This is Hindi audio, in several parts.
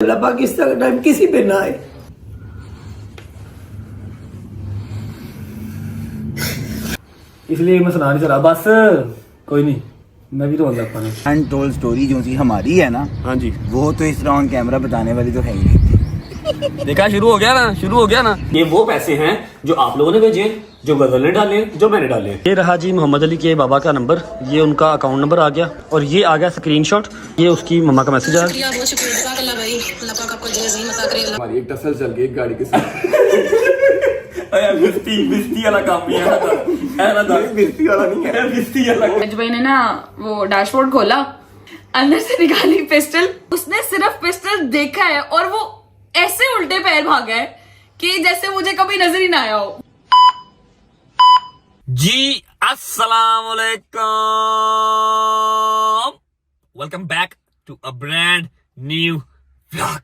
अल्लाह पाकिस्तान का टाइम किसी पे ना आए। इसलिए मैं सुना नहीं चला, बस कोई नहीं, मैं भी तो लग पाना। अनटोल्ड स्टोरी जो सी हमारी है ना, हाँ जी, वो तो इस तरह ऑन कैमरा बताने वाली तो है ही नहीं। देखा, शुरू हो गया ना। ये वो पैसे हैं जो आप लोगों ने भेजे, जो गजल ने डाले, जो मैंने डाले। ये रहा जी मोहम्मद अली के बाबा का नंबर, ये उनका अकाउंट नंबर आ गया, और ये आ गया स्क्रीनशॉट, ये उसकी मम्मा का मैसेज आ गया। हमारी एक टसल चल गई एक गाड़ी के साथ। बिस्ती वाला काम भी है ना, बिस्ती वाला नहीं है, बिस्ती वाला। आज भाई ने ना वो डैशबोर्ड खोला, अंदर से निकाली पिस्टल, उसने सिर्फ पिस्टल देखा है और वो ऐसे उल्टे पैर भागा है कि जैसे मुझे कभी नजर ही ना आया हो। जी अस्सलाम वालेकुम, welcome back to a brand new vlog.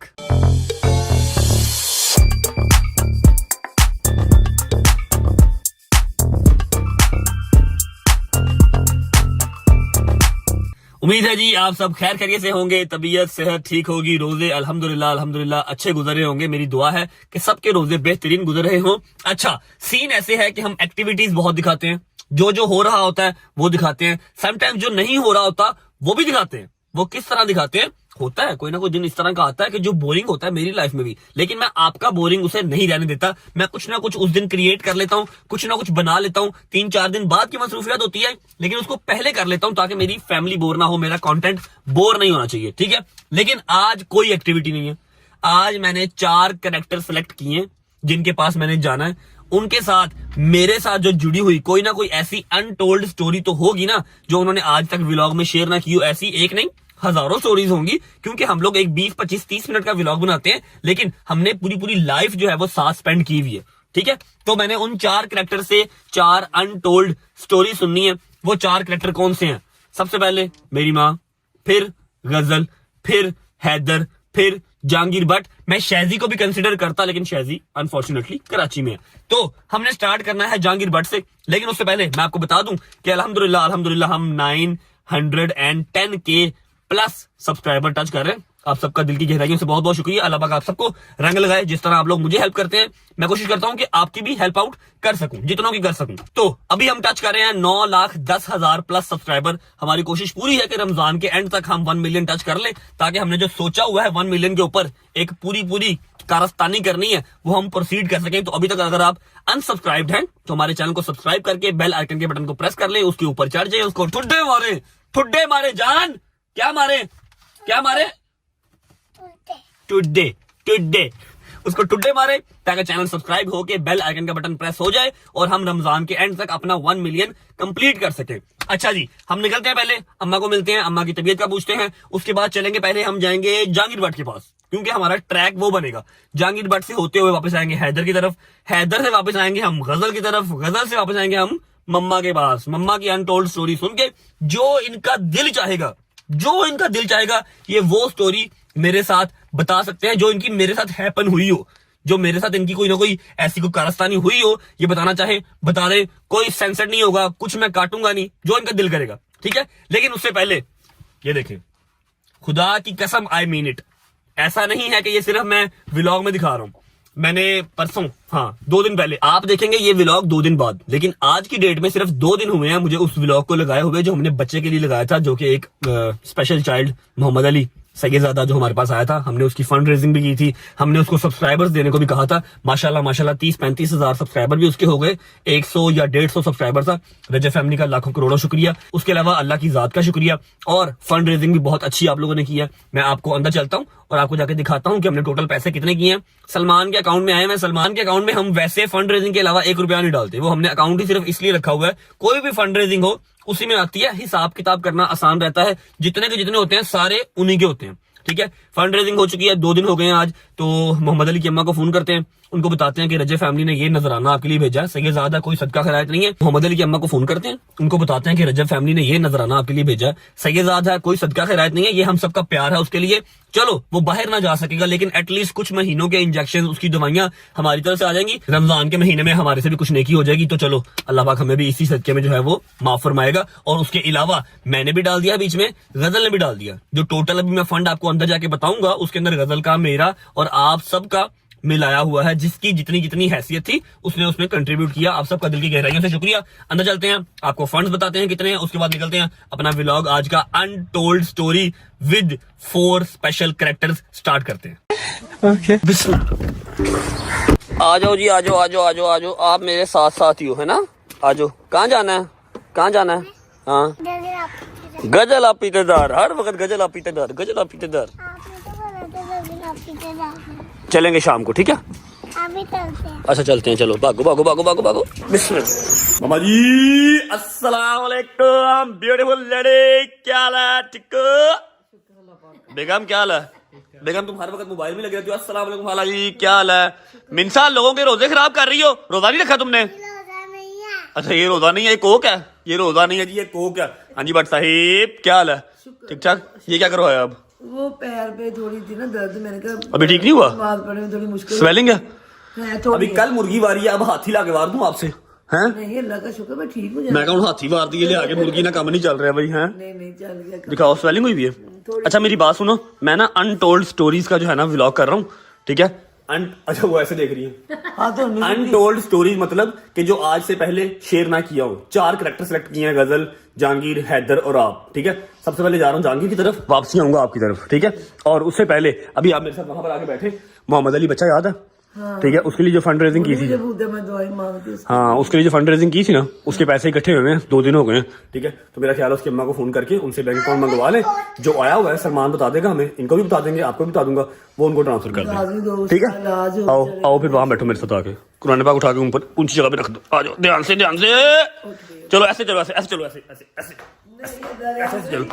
उम्मीद है जी आप सब खैर खैरियत से होंगे, तबीयत सेहत ठीक होगी, रोजे अल्हम्दुलिल्लाह अच्छे गुजरे होंगे। मेरी दुआ है कि सबके रोजे बेहतरीन गुजर रहे हों। अच्छा, सीन ऐसे है कि हम एक्टिविटीज बहुत दिखाते हैं, जो हो रहा होता है वो दिखाते हैं, समटाइम जो नहीं हो रहा होता वो भी दिखाते हैं। वो किस तरह दिखाते हैं, होता है कोई ना कोई दिन इस तरह का आता है कि जो बोरिंग होता है मेरी लाइफ में भी, लेकिन मैं आपका बोरिंग उसे नहीं रहने देता। मैं कुछ ना कुछ उस दिन क्रिएट कर लेता हूँ, कुछ ना कुछ बना लेता हूँ। 3-4 दिन बाद की मसरूफियत होती है, लेकिन उसको पहले कर लेता हूँ ताकि मेरी फैमिली बोर ना हो, मेरा कंटेंट बोर नहीं होना चाहिए, ठीक है। लेकिन आज कोई एक्टिविटी नहीं है। आज मैंने 4 कैरेक्टर सेलेक्ट किए हैं जिनके पास मैंने जाना है। उनके साथ मेरे साथ जो जुड़ी हुई कोई ना कोई ऐसी अनटोल्ड स्टोरी तो होगी ना, जो उन्होंने आज तक व्लॉग में शेयर ना की हो। ऐसी एक नहीं, हजारों स्टोरीज होंगी, क्योंकि हम लोग एक 20-25-30 मिनट का व्लॉग बनाते हैं, लेकिन हमने पूरी लाइफ जो है वो साथ स्पेंड की हुई है, ठीक है। तो मैंने उन 4 कैरेक्टर से 4 अनटोल्ड स्टोरी सुननी है। वो 4 कैरेक्टर कौन से हैं? सबसे पहले मेरी माँ, फिर गजल, फिर हैदर, फिर जहांगीर बट। मैं शहजी को भी कंसिडर करता, लेकिन शहजी अनफॉर्चुनेटली कराची में है। तो हमने स्टार्ट करना है जहांगीर बट से, लेकिन उससे पहले मैं आपको बता दूं कि अल्हम्दुलिल्लाह हम 910 के प्लस सब्सक्राइबर टच कर रहे हैं। आप सबका दिल की गहराइयों से बहुत बहुत शुक्रिया। अल्लाह पाक आप सबको रंग लगाए। जिस तरह आप लोग मुझे हेल्प करते हैं, मैं कोशिश करता हूं कि आपकी भी हेल्प आउट कर सकूं, जितनों की कर सकूं। तो अभी हम टच कर रहे हैं 9,10,000 प्लस सब्सक्राइबर। हमारी कोशिश पूरी है कि रमजान के एंड तक हम 1 मिलियन टच कर ले, ताकि हमने जो सोचा हुआ है 1 मिलियन के ऊपर एक पूरी कारस्तानी करनी है, वो हम प्रोसीड कर सकें। तो अभी तक अगर आप अनसब्सक्राइब्ड हैं तो हमारे चैनल को सब्सक्राइब करके बेल आइकन के बटन को प्रेस कर ले, उसके ऊपर चढ़ जाए, उसको ठुड्डे मारे जान। क्या मारे टुड्डे उसको टुड्डे मारे, ताकि चैनल सब्सक्राइब होके बेल आइकन का बटन प्रेस हो जाए और हम रमजान के एंड तक अपना 1 मिलियन कंप्लीट कर सके। अच्छा जी, हम निकलते हैं, पहले अम्मा को मिलते हैं, अम्मा की तबीयत का पूछते हैं, उसके बाद चलेंगे, पहले हम जाएंगे जहांगीर बट के पास, क्योंकि हमारा ट्रैक वो बनेगा। जहांगीर बट से होते हुए वापस आएंगे हैदर की तरफ, हैदर से वापस आएंगे हम गजल की तरफ, गजल से वापस आएंगे हम मम्मा के पास। मम्मा की अनटोल्ड स्टोरी सुन के जो इनका दिल चाहेगा ये वो स्टोरी मेरे साथ बता सकते हैं, जो इनकी मेरे साथ हैपन हुई हो, जो मेरे साथ इनकी कोई ना कोई ऐसी कोई कारस्तानी हुई हो, ये बताना चाहे बता दे, कोई सेंसर नहीं होगा, कुछ मैं काटूंगा नहीं, जो इनका दिल करेगा, ठीक है। लेकिन उससे पहले ये देखें, खुदा की कसम, आई मीन इट, ऐसा नहीं है कि ये सिर्फ मैं व्लॉग में दिखा रहा हूं। मैंने परसों, 2 दिन पहले, आप देखेंगे ये व्लॉग 2 दिन बाद, लेकिन आज की डेट में सिर्फ 2 दिन हुए हैं मुझे उस व्लॉग को लगाए हुए, जो हमने बच्चे के लिए लगाया था, जो कि एक स्पेशल चाइल्ड मोहम्मद अली सैयदादा जो हमारे पास आया था। हमने उसकी फंड रेजिंग भी की थी, हमने उसको सब्सक्राइबर्स देने को भी कहा था। माशाल्लाह 30-35 हजार सब्सक्राइबर भी उसके हो गए। 100 या 150 सब्सक्राइबर था। रजब फैमिली का लाखों करोड़ों शुक्रिया, उसके अलावा अल्लाह की जात का शुक्रिया, और फंड रेजिंग भी बहुत अच्छी आप लोगों ने की है। मैं आपको अंदर चलता हूँ और आपको जाके दिखाता हूँ कि हमने टोटल पैसे कितने किए हैं। सलमान के अकाउंट में आए हैं। सलमान के अकाउंट में हम वैसे फंड रेजिंग के अलावा 1 रुपया नहीं डालते, वो हमने अकाउंट ही सिर्फ इसलिए रखा हुआ है, कोई भी फंड रेजिंग हो उसी में आती है, हिसाब किताब करना आसान रहता है, जितने के जितने होते हैं सारे उन्हीं के होते हैं, ठीक है। फंड रेजिंग हो चुकी है, 2 दिन हो गए हैं आज। तो मोहम्मद अली की अम्मा को फोन करते हैं, उनको बताते हैं कि रजब फैमिली ने ये नजराना आपके लिए भेजा है, सैयदादा कोई सदका खैरात नहीं है। मोहम्मद अली की अम्मा को फोन करते हैं, उनको बताते हैं कि रजब फैमिली ने ये नजराना आपके लिए भेजा है, सैयदादा कोई सदका खैरात नहीं है, ये हम सबका प्यार है उसके लिए। चलो वो बाहर ना जा सकेगा, लेकिन एटलीस्ट कुछ महीनों के इंजेक्शन, उसकी दवाइयां हमारी तरफ से आ जाएंगी। रमजान के महीने में हमारे से भी कुछ नेकी हो जाएगी। तो चलो अल्लाह पाक हमें भी इसी सदके में जो है वो माफ फरमाएगा। और उसके अलावा मैंने भी डाल दिया बीच में, गजल ने भी डाल दिया, जो टोटल अभी मैं फंड आपको अंदर जाके बताऊंगा, उसके अंदर गजल का, मेरा और आप सबका मिलाया हुआ है। जिसकी जितनी जितनी हैसियत थी उसने उसमें कंट्रीब्यूट किया। आप सबका दिल की गहराइयों से शुक्रिया। अंदर चलते हैं, आपको फंड्स बताते हैं कितने हैं, उसके बाद निकलते हैं अपना व्लॉग आज का untold story with 4 special characters start करते हैं। आ जाओ जी, आ जाओ आ जाओ आ जाओ आ जाओ, आप मेरे साथ साथ ही हो, है ना? आ जाओ। कहाँ जाना है, कहाँ जाना है? हाँ, गजल आप पीतेदार, हर वक्त गजल आप पीतेदार, गजल आप पीतेदार। चलेंगे शाम को, ठीक है? अच्छा चलते हैं, चलो भागो भागो भागो भागो भागो। बिस्मिल्लाह। मामा जी अस्सलाम वालेकुम, ब्यूटीफुल लेडी, क्या हाल है? ठीक हो? बेगम क्या हाल है? बेगम तुम हर वक्त मोबाइल में लगे रहती हो। अस्सलाम वालेकुम खाला जी, क्या हाल है? मिनसा लोगों के रोजे खराब कर रही हो, रोजा नहीं रखा तुमने? अच्छा ये रोजा नहीं है, ये कोक है। ये रोजा नहीं है जी, ये कोक है। हाँ जी भट्ट साहिब क्या हाल है? ठीक ठाक। ये क्या करो है अब? वो पैर पे थोड़ी थी ना दर्द, मैंने कहा अभी ठीक नहीं हुआ? बात पड़ने में थोड़ी मुश्किल स्वेलिंग है? है थोड़ी। अभी कल मुर्गी वारी है, अब हाथी ला के वार दूं आपसे? हैं? नहीं अल्लाह का शुक्र मैं ठीक हूँ। मैं कहूँ हाथी वार दिए ले आके, मुर्गी ना काम नहीं चल रहा है भाई। हैं? नहीं चल गया। दिखाओ, स्वेलिंग हुई भी है? अच्छा मेरी बात सुनो, मैं ना अनटोल्ड स्टोरीज का जो है ना व्लॉग कर रहा हूँ, ठीक है? अच्छा वो ऐसे देख रही है। हाँ तो अनटोल्ड स्टोरीज मतलब कि जो आज से पहले शेयर ना किया हो। 4 कैरेक्टर सेलेक्ट किए हैं, गजल, जहांगीर, हैदर और आप, ठीक है? सबसे पहले जा रहा हूँ जहांगीर की तरफ, वापसी आऊंगा आपकी तरफ, ठीक है? और उससे पहले अभी आप मेरे साथ वहां पर आके बैठे, मोहम्मद अली बच्चा याद है? ठीक है, उसके लिए जो फंड रेजिंग की थी, मैं दवाई मांगती हूँ। हाँ उसके लिए जो फंड रेजिंग की थी ना, उसके पैसे इकट्ठे हुए हैं, 2 दिन हो गए हैं, ठीक है? तो मेरा ख्याल है उसकी अम्मा को फोन करके उनसे बैंक अकाउंट मंगवा लें। जो आया हुआ है सलमान बता देगा हमें, इनको भी बता देंगे, आपको भी बता दूंगा, वो उनको ट्रांसफर कर दें, ठीक है? आओ आओ फिर वहां बैठो मेरे साथ आके, कुरान पाक उठा के ऊपर ऊंची जगह पे रख दो। आ जाओ, ध्यान से ध्यान से। चलो ऐसे चलो, ऐसे ऐसे चलो, ऐसे ऐसे ऐसे ऐसे चलो।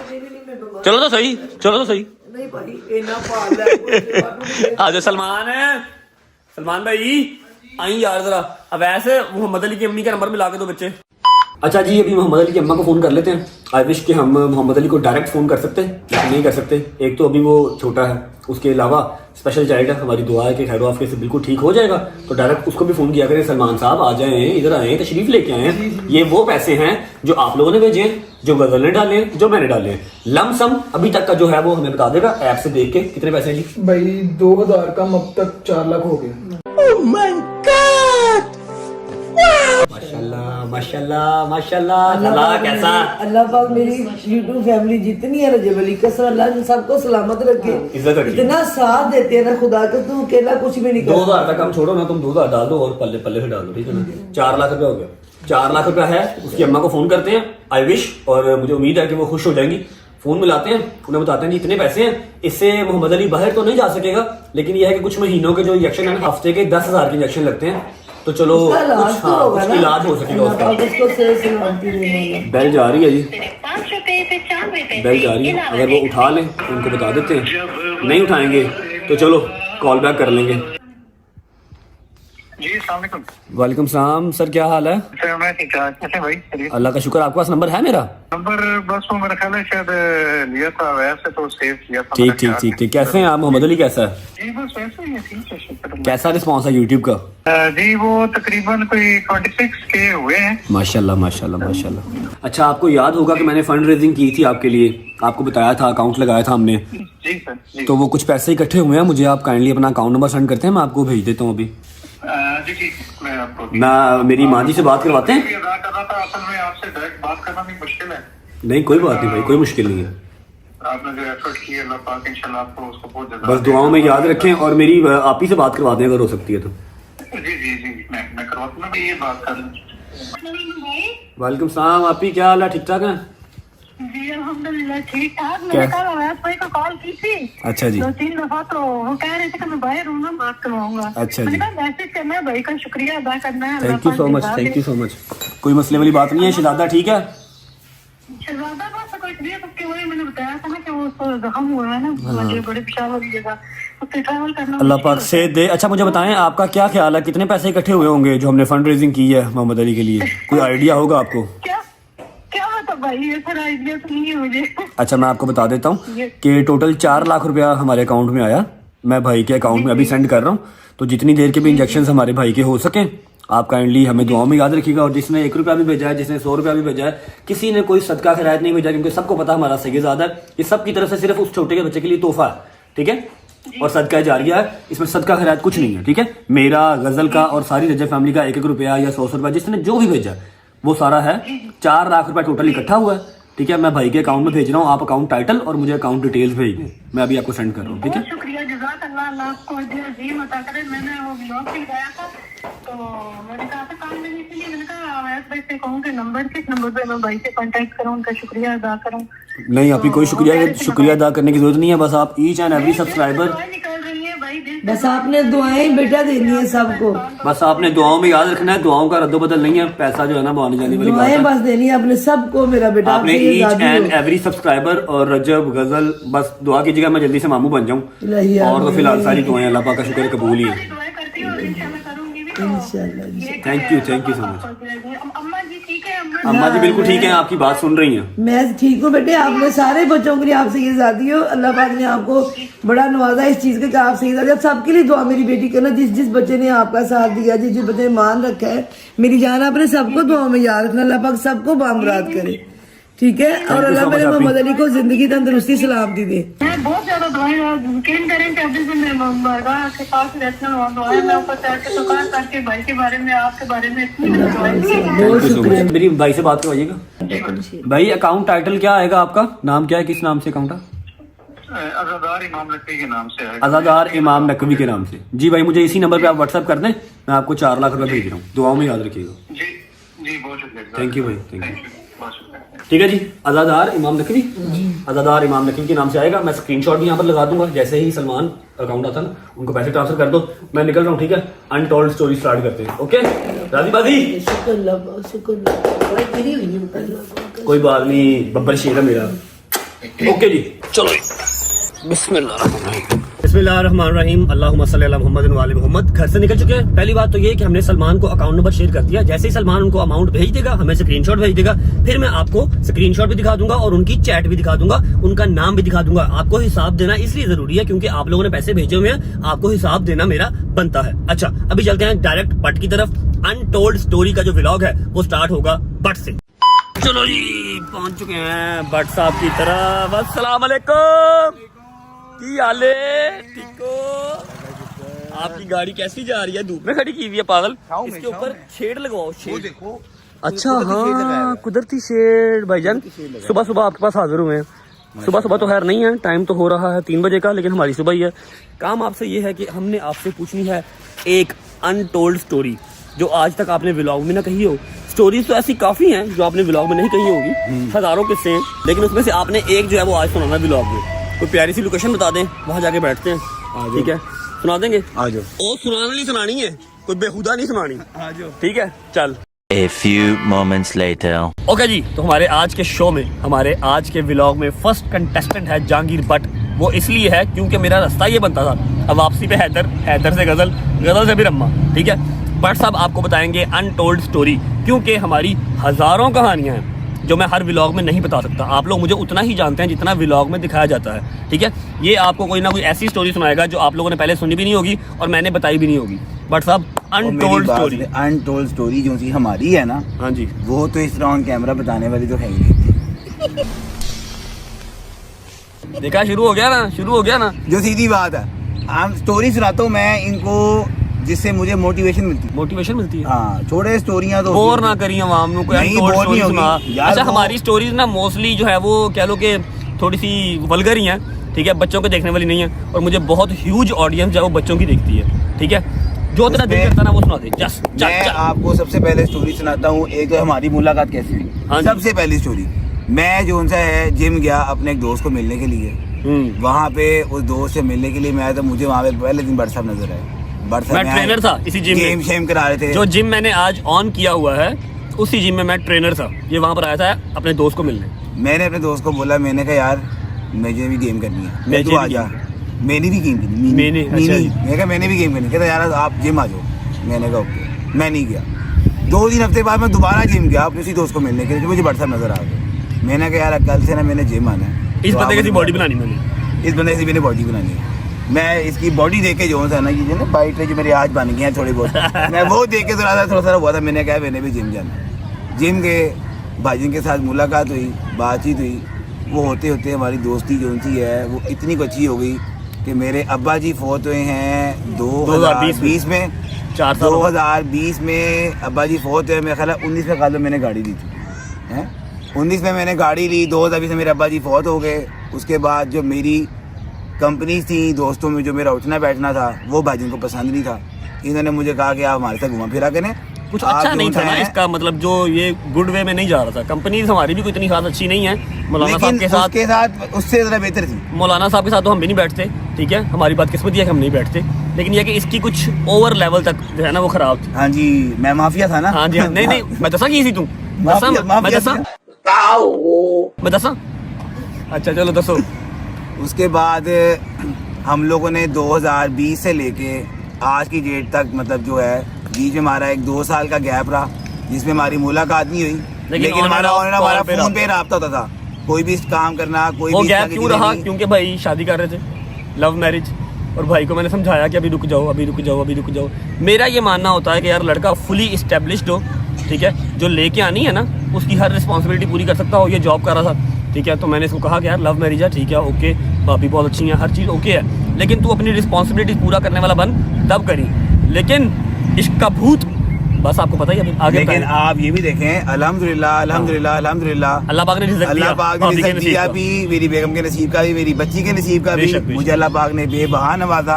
चलो तो सही, चलो तो सही। नहीं भाई इतना पाल है। आ जाओ सलमान है, सलमान भाई आई यार जरा। अब ऐसे मोहम्मद अली की अम्मी का नंबर मिला के दो बच्चे। अच्छा जी अभी मोहम्मद अली की अम्मा को फोन कर लेते हैं। आई विश कि हम मोहम्मद अली को डायरेक्ट फोन कर सकते हैं, लेकिन नहीं कर सकते। एक तो अभी वो छोटा है, उसके अलावा स्पेशल चाइल्ड है। हमारी दुआ है कि खैर आफियत से बिल्कुल ठीक हो जाएगा, तो डायरेक्ट उसको भी फोन किया करें, सलमान साहब आ जाएं, इधर आए, तशरीफ लेके आए। ये वो पैसे हैं जो आप लोगों ने भेजे हैं, जो गजल ने डाले हैं, जो मैंने डाले हैं। लमसम अभी तक का जो है वो हमें बता देगा ऐप से देख के कितने पैसे हैं जी। भाई 2000 कम, अब तक 4 लाख हो गए। माशाल्लाह माशाल्लाह माशाल्लाह। अल्लाह कैसा? अल्लाह पाक मेरी यूट्यूब फैमिली जितनी है रजब अली कसर, अल्लाह इन सबको सलामत रखे, इज्जत रखे। इतना साथ देते हैं ना खुदा का, तू अकेला कुछ भी नहीं कर। 2000 का कम छोड़ो ना, तुम 2000 डाल दो और पल्ले पल्ले से डाल दो, ठीक है ना? 4 लाख रुपया हो गया। 4 लाख रुपया है, उसकी अम्मा को फोन करते हैं। आई विश, और मुझे उम्मीद है कि वो खुश हो जाएंगी। फोन मिलाते हैं, उन्हें बताते हैं जी इतने पैसे हैं। इससे मोहम्मद अली बाहर तो नहीं जा सकेगा, लेकिन यह है कि कुछ महीनों के जो इंजेक्शन है ना, हफ्ते के 10,000 के इंजेक्शन लगते हैं, तो चलो कुछ कुछ इलाज हो सकेगा उसका। बेल जा रही है जी, बेल जा रही है। अगर वो उठा लें तो उनको बता देते हैं, नहीं उठाएंगे तो चलो कॉल बैक कर लेंगे। जी अस्सलाम वालेकुम। वालेकुम सलाम सर, क्या हाल है? सर मैं ठीक ठाक, कैसे भाई? चलिए। अल्लाह का शुक्र। आपके पास नंबर है मेरा? नंबर बस वो मेरा ख्याल है शायद लिया था, वैसे तो सेव किया था। ठीक ठीक ठीक ठीक। कैसे हैं आप? मोहम्मद अली कैसा है? जी बस वैसे ही है, ठीक है शुक्र। कैसा रिस्पॉन्स है यूट्यूब का? जी वो तकरीबन कोई 26 के हुए हैं। माशाल्लाह माशाल्लाह माशाल्लाह। अच्छा आपको याद होगा कि मैंने फंड रेजिंग की थी आपके लिए, आपको बताया था, अकाउंट लगाया था हमने। जी सर जी। तो वो कुछ पैसे इकट्ठे हुए हैं, मुझे आप काइंडली अपना अकाउंट नंबर सेंड करते हैं, मैं आपको भेज देता हूँ अभी। जी ठीक, मैं आपको मैं मेरी माँ जी से बात करवाते हैं। अदा कर रहा था, असल में आपसे डायरेक्ट बात करना भी मुश्किल है। नहीं कोई बात नहीं भाई, कोई मुश्किल नहीं है। आपने जो एफर्ट की है, अल्लाह पाक इंशाल्लाह आपको उसको बहुत ज्यादा बस दुआओं में याद रखें, और मेरी आप ही से बात करवा दें अगर हो सकती है तो। जी जी जी मैं करवाता हूँ, ये बात कर लूँ। वालेकुम सलाम, आप ही क्या हाल है? ठीक ठाक है? जी अल्हम्दुलिल्लाह ठीक ठाक। क्या? मैंने कल अवैध भाई को कॉल की थी अच्छा जी। 2-3 दफा, तो वो कह रहे थे कि मैं बाहर हूँ ना, बात करवाऊंगा। अच्छा मैंने जी। कहा मैसेज करना है, भाई का शुक्रिया अदा करना है। Thank you so much, thank you so much. कोई मसले वाली बात नहीं है। शहजादा ठीक है? शहजादा बस कोई तबीयत उसकी वही मैंने बताया था ना कि वो उसको जख्म हुआ है ना, मुझे बड़ी पेशाब वाली जगह, उससे ट्रैवल करना अल्लाह मुश्किल पाक से दे। अच्छा मुझे बताएं आपका क्या ख्याल है, कितने पैसे इकट्ठे हुए होंगे जो हमने फंड रेजिंग की है मोहम्मद अली के लिए? कोई आइडिया होगा आपको? क्या क्या बता भाई, ये सारा आइडिया तो नहीं है मुझे। अच्छा मैं आपको बता देता हूँ कि टोटल 4 लाख रुपया हमारे अकाउंट में आया। मैं भाई के अकाउंट में अभी सेंड कर रहा हूँ, तो जितनी देर के भी इंजेक्शन हमारे भाई के हो सके आप काइंडली हमें दुआओं में याद रखिएगा। और जिसने 1 रुपया भी भेजा है, जिसने 100 रुपया भी भेजा है, किसी ने कोई सदका खैरायत नहीं भेजा, क्योंकि सबको पता हमारा सैयदादा है, ये सब की तरफ से सिर्फ उस छोटे के बच्चे के लिए तोहफा है। ठीक है, और सदका जारिया है, इसमें सदका खैरात कुछ नहीं है, ठीक है। मेरा, गजल का और सारी रजब फैमिली का 1-1 रुपया या 100 रुपया जिसने जो भी भेजा वो सारा है 4 लाख रुपया टोटल इकट्ठा हुआ है, ठीक है। मैं भाई के अकाउंट में भेज रहा हूँ, आप अकाउंट टाइटल और मुझे अकाउंट डिटेल्स भेज दें, मैं अभी आपको सेंड कर रहा हूँ, ठीक है। बहुत शुक्रिया, जज़ाकल्लाह, अल्लाह आपको अजीम अता करे। मैंने वो ब्लॉग भी लगाया था तो मैंने कहा था काम नहीं, इसलिए मैंने कहा अवैस भाई से कहूँ कि नंबर किस नंबर पे मैं भाई से कांटेक्ट करूँ, उनका शुक्रिया अदा करूँ। नहीं, आपकी कोई शुक्रिया अदा करने की जरूरत नहीं है, बस आप ईच एंड एवरी सब्सक्राइबर, निकल रही है भाई दिल बस आपने दुआएं बेटा देनी है सबको, बस आपने दुआओं में याद रखना है, दुआओं का रद्दोबदल नहीं है, पैसा जो है ना वो आने जाने वाली बात दुआएं है। बस देनी है आपने सबको मेरा बेटा, आपने आपसे ये ईच आज़ादी एंड हो। एवरी सब्सक्राइबर और रजब, गजल, बस दुआ कीजिएगा मैं जल्दी से मामू बन जाऊं, इलाही और तो फिलहाल सारी दुआएं अल्लाह पाक का शुक्र कबूल ही है। दुआएं करती हूँ और इंशाल्लाह करूंगी भी। तो इंशाल्लाह जी। Thank you so much. अम्मा जी ठीक है? अम्मा जी बिल्कुल ठीक है, आपकी बात सुन रही हैं। मैं ठीक हूँ बेटे, आपने सारे बच्चों के लिए आपसे ये आज़ादी हो, अल्लाह पाक ने आपको बड़ा नवाजा इस चीज के कि आपसे ये आज़ादी। सबके लिए दुआ मेरी बेटी करना, जिस बच्चे ने आपका साथ दिया, जिस बच्चे ने मान रखा है, मेरी जान आपने सबको दुआ में याद रखना, अल्लाह पाक सबको बामुराद करे, ठीक है। और अल्लाह मेरे मोहम्मद अली को जिंदगी तंदुरुस्ती सलामती दे। मैं बहुत ज्यादा दुआएं यकीन करें कि अभी भी मैं बारगाह के पास रहती हूँ, दुआएं मैं ऊपर चढ़ के दुकान करके भाई के बारे में, आपके बारे में इतनी दुआएं की हैं। बहुत शुक्रिया। मेरी भाई से बात करवाइएगा। भाई अकाउंट टाइटल क्या आएगा आपका, नाम क्या है, किस नाम से अकाउंट है? अज़ादार इमाम नकवी के नाम से है। अज़ादार इमाम नकवी के नाम से। जी भाई मुझे इसी नंबर पे आप व्हाट्सएप कर दें, मैं आपको 4 लाख रुपए भेज रहा हूँ, दुआओं में याद रखिएगा। जी जी बहुत शुक्रिया। थैंक यू भाई, थैंक यू। बहुत शुक्रिया। ठीक है जी, अज़ादार इमाम नकवी, अज़ादार इमाम नकवी के नाम से आएगा। मैं स्क्रीनशॉट भी यहाँ पर लगा दूंगा, जैसे ही सलमान अकाउंट आता ना उनको पैसे ट्रांसफर कर दो, मैं निकल रहा हूँ, ठीक है। अनटोल्ड स्टोरी स्टार्ट करते हैं, ओके राजी बाजी? कोई बात नहीं, बब्बर शेर है मेरा। ओके जी चलो, बिस्मिल्लाहिर्रहमानिर्रहीम, अल्लाहुम्मा सल्ली अला मुहम्मद व आले मुहम्मद। घर से निकल चुके हैं। पहली बात तो ये कि हमने सलमान को अकाउंट नंबर शेयर कर दिया, जैसे ही सलमान उनको अमाउंट भेज देगा, हमें स्क्रीनशॉट भेज देगा, फिर मैं आपको स्क्रीनशॉट भी दिखा दूंगा और उनकी चैट भी दिखा दूंगा, उनका नाम भी दिखा दूंगा। आपको हिसाब देना इसलिए जरूरी है क्योंकि आप लोगों ने पैसे भेजे हुए हैं, आपको हिसाब देना मेरा बनता है। अच्छा अभी चलते हैं डायरेक्ट बट की तरफ। अनटोल्ड स्टोरी का जो व्लॉग है वो स्टार्ट होगा बट से। चलो जी पहुंच चुके हैं बट साहब की तरफ। अस्सलाम वालेकुम, की हाले, ठीक हो? आपकी गाड़ी कैसी जा रही है? धूप में खड़ी की हुई है पागल, इसके ऊपर शेड लगवाओ, शेड। देखो अच्छा हाँ, कुदरती शेड। भाईजान सुबह सुबह आपके पास हाजिर हुए हैं। सुबह सुबह तो खैर नहीं है, टाइम तो हो रहा है 3 बजे का, लेकिन हमारी सुबह ही है। काम आपसे ये है कि हमने आपसे पूछनी है एक अनटोल्ड स्टोरी जो आज तक आपने व्लॉग में ना कही हो। स्टोरीज तो ऐसी काफी हैं जो आपने व्लॉग में नहीं कही होगी, हजारों किस्से हैं, लेकिन उसमें से आपने एक जो है वो आज सुनाना है व्लॉग में। कोई प्यारी सी लोकेशन बता दें, वहां जाके बैठते हैं, ठीक है? सुना देंगे? आ जाओ। ओ सुनाने नहीं सुनानी है, कोई बेहुदा नहीं सुनानी, आ जाओ, ठीक है? चल। A few moments later. Okay जी, तो हमारे आज के शो में, हमारे आज के व्लॉग में फर्स्ट कंटेस्टेंट है जहांगीर बट। वो इसलिए है क्योंकि मेरा रास्ता ये बनता था, अब वापसी पे हैदर, हैदर से गजल, गजल से भी रम्मा, ठीक है? बट साहब आपको बताएंगे अनटोल्ड स्टोरी, क्योंकि हमारी हजारों कहानियां हैं जो मैं हर व्लॉग में नहीं बता सकता। आप लोग मुझे उतना ही जानते हैं जितना व्लॉग में दिखाया जाता है, ठीक है? ये आपको कोई ना कोई ऐसी स्टोरी सुनाएगा जो आप लोगों ने पहले सुनी भी नहीं होगी और मैंने बताई भी नहीं होगी। बट साहब अनटोल्ड स्टोरी, अनटोल्ड स्टोरी जो सी हमारी है ना, हाँ जी, वो तो इस तरह ऑन कैमरा बताने वाली तो है ही नहीं। देखा, शुरू हो गया ना, शुरू हो गया ना। जो सीधी बात है, हम स्टोरी सुनाता हूँ मैं इनको, जिससे मुझे मोटिवेशन मिलती है। मोटिवेशन मिलती है। हाँ, छोटे स्टोरियां तो बोर ना करिए आवाम को, कोई नहीं, अनटोल्ड बोर स्टोरी नहीं सुना। होगी यार, अच्छा वो- हमारी स्टोरीज ना मोस्टली जो है वो कह लो कि थोड़ी सी वल्गर ही हैं, ठीक है? बच्चों को देखने वाली नहीं है, और मुझे बहुत ह्यूज ऑडियंस जो है वो बच्चों की देखती है, ठीक है? जो तेरा दिल करता ना वो सुना दे। जस्ट मैं आपको सबसे पहले स्टोरी सुनाता हूँ। एक तो हमारी मुलाकात कैसी हाँ हुई। जी। सबसे पहली स्टोरी, मैं जो उनसे है जिम गया अपने एक दोस्त को मिलने के लिए। वहाँ पे उस दोस्त से मिलने के लिए मैं आया, तो मुझे वहाँ पे पहले दिन बट साहब नजर आए। मैं ट्रेनर था इसी जिम में, गेम शेम करा रहे थे। जो जिम मैंने आज ऑन किया हुआ है उसी जिम में मैं ट्रेनर था। ये वहाँ पर आया था अपने दोस्त को मिलने। मैंने अपने दोस्त को बोला, मैंने कहा यार मुझे भी गेम करनी है, मैं तू आ जा। मैंने भी गेम करनी, मैंने भी गेम करनी। कहता यार आप जिम आ जाओ। मैंने कहा ओके, मैं नहीं गया। 2-3 हफ्ते बाद मैं दोबारा जिम गया अपने उसी दोस्त को मिलने के लिए, मुझे बट साहब नजर आ गए। मैंने कहा यार कल से ना मैंने जिम आना है। इस बंदे की बॉडी बनानी मैंने, इस बंदे की मैंने बॉडी बनानी है। मैं इसकी बॉडी देख के जो है ना, ये जो ना बाइट जो मेरी आज बन गई है थोड़ी बहुत, मैं वो देख के थोड़ा सा हुआ था। मैंने कहा मैंने भी जिम जाना है। जिम के भाईजन के साथ मुलाकात हुई, बातचीत हुई। वो होते होते हमारी दोस्ती जो सी है वो इतनी अच्छी हो गई कि मेरे अब्बा जी फौत हुए हैं 2020 2020 में। 4 साल 2020 में अब्बा जी फौत हुए, मेरे ख्याल है 19 में खाल मैंने गाड़ी ली थी, हैं 19 में मैंने गाड़ी ली, 2020 में मेरे अब्बा जी फौत हो गए। उसके बाद जो मेरी कंपनी थी, दोस्तों में जो मेरा उठना बैठना था, वो भाई को पसंद नहीं था। इन्होंने मुझे कहा कि आप हमारे साथ घुमा फिरा करें। कुछ आप अच्छा जो नहीं था ना चाहें- इसका मतलब, जो ये गुड वे में नहीं जा रहा था। कंपनीज हमारी भी कोई इतनी खास अच्छी नहीं है। मौलाना साहब लेकिन के साथ, उसके साथ उससे ज़्यादा बेहतर थी। मौलाना साहब के साथ तो हम भी नहीं बैठते, ठीक है, हमारी बात किस्मत है कि हम नहीं बैठते। लेकिन ये कि इसकी कुछ ओवर लेवल तक जो है ना वो खराब थी। हाँ जी, मैं माफिया था ना। हाँ जी, हाँ, नहीं मैं दसा की थी तू माफिया- माफिया मैं दसा। अच्छा चलो दसो। उसके बाद हम लोगों ने 2020 से लेके आज की डेट तक मतलब जो है बीच में हमारा एक 2 साल का गैप रहा, जिसमें हमारी मुलाकात नहीं हुई, लेकिन हमारा कॉल पे फोन पे रहा होता था। कोई भी काम करना, कोई वो भी गैप क्यों रहा? क्योंकि भाई शादी कर रहे थे, लव मैरिज, और भाई को मैंने समझाया कि अभी रुक जाओ, अभी रुक जाओ, अभी रुक जाओ। मेरा ये मानना होता है कि यार लड़का फुली इस्टेब्लिश्ड हो, ठीक है, जो लेके आनी है ना उसकी हर रिस्पॉन्सिबिलिटी पूरी कर सकता हो। ये जॉब कर रहा था, ठीक है, तो मैंने इसको कहा कि यार लव मैरिज है, ठीक है, ओके, भाभी बहुत अच्छी है, हर चीज़ ओके है, लेकिन तू अपनी रिस्पॉन्सिबिलिटी पूरा करने वाला बन, तब करी। लेकिन इश्क का भूत बस आपको पता ही है आगे। लेकिन आप ये भी देखें, अल्हम्दुलिल्लाह अल्हम्दुलिल्लाह अल्हम्दुलिल्लाह, अल्लाह पाक ने रिज़्क़ दिया, अल्लाह पाक ने भाभी के रिज़्क़ नसीब दिया का। भी, मेरी बेगम के नसीब का भी, मेरी बच्ची के नसीब का भी। बेशक, बेशक। मुझे अल्लाह पाक ने बेबहा नवाजा।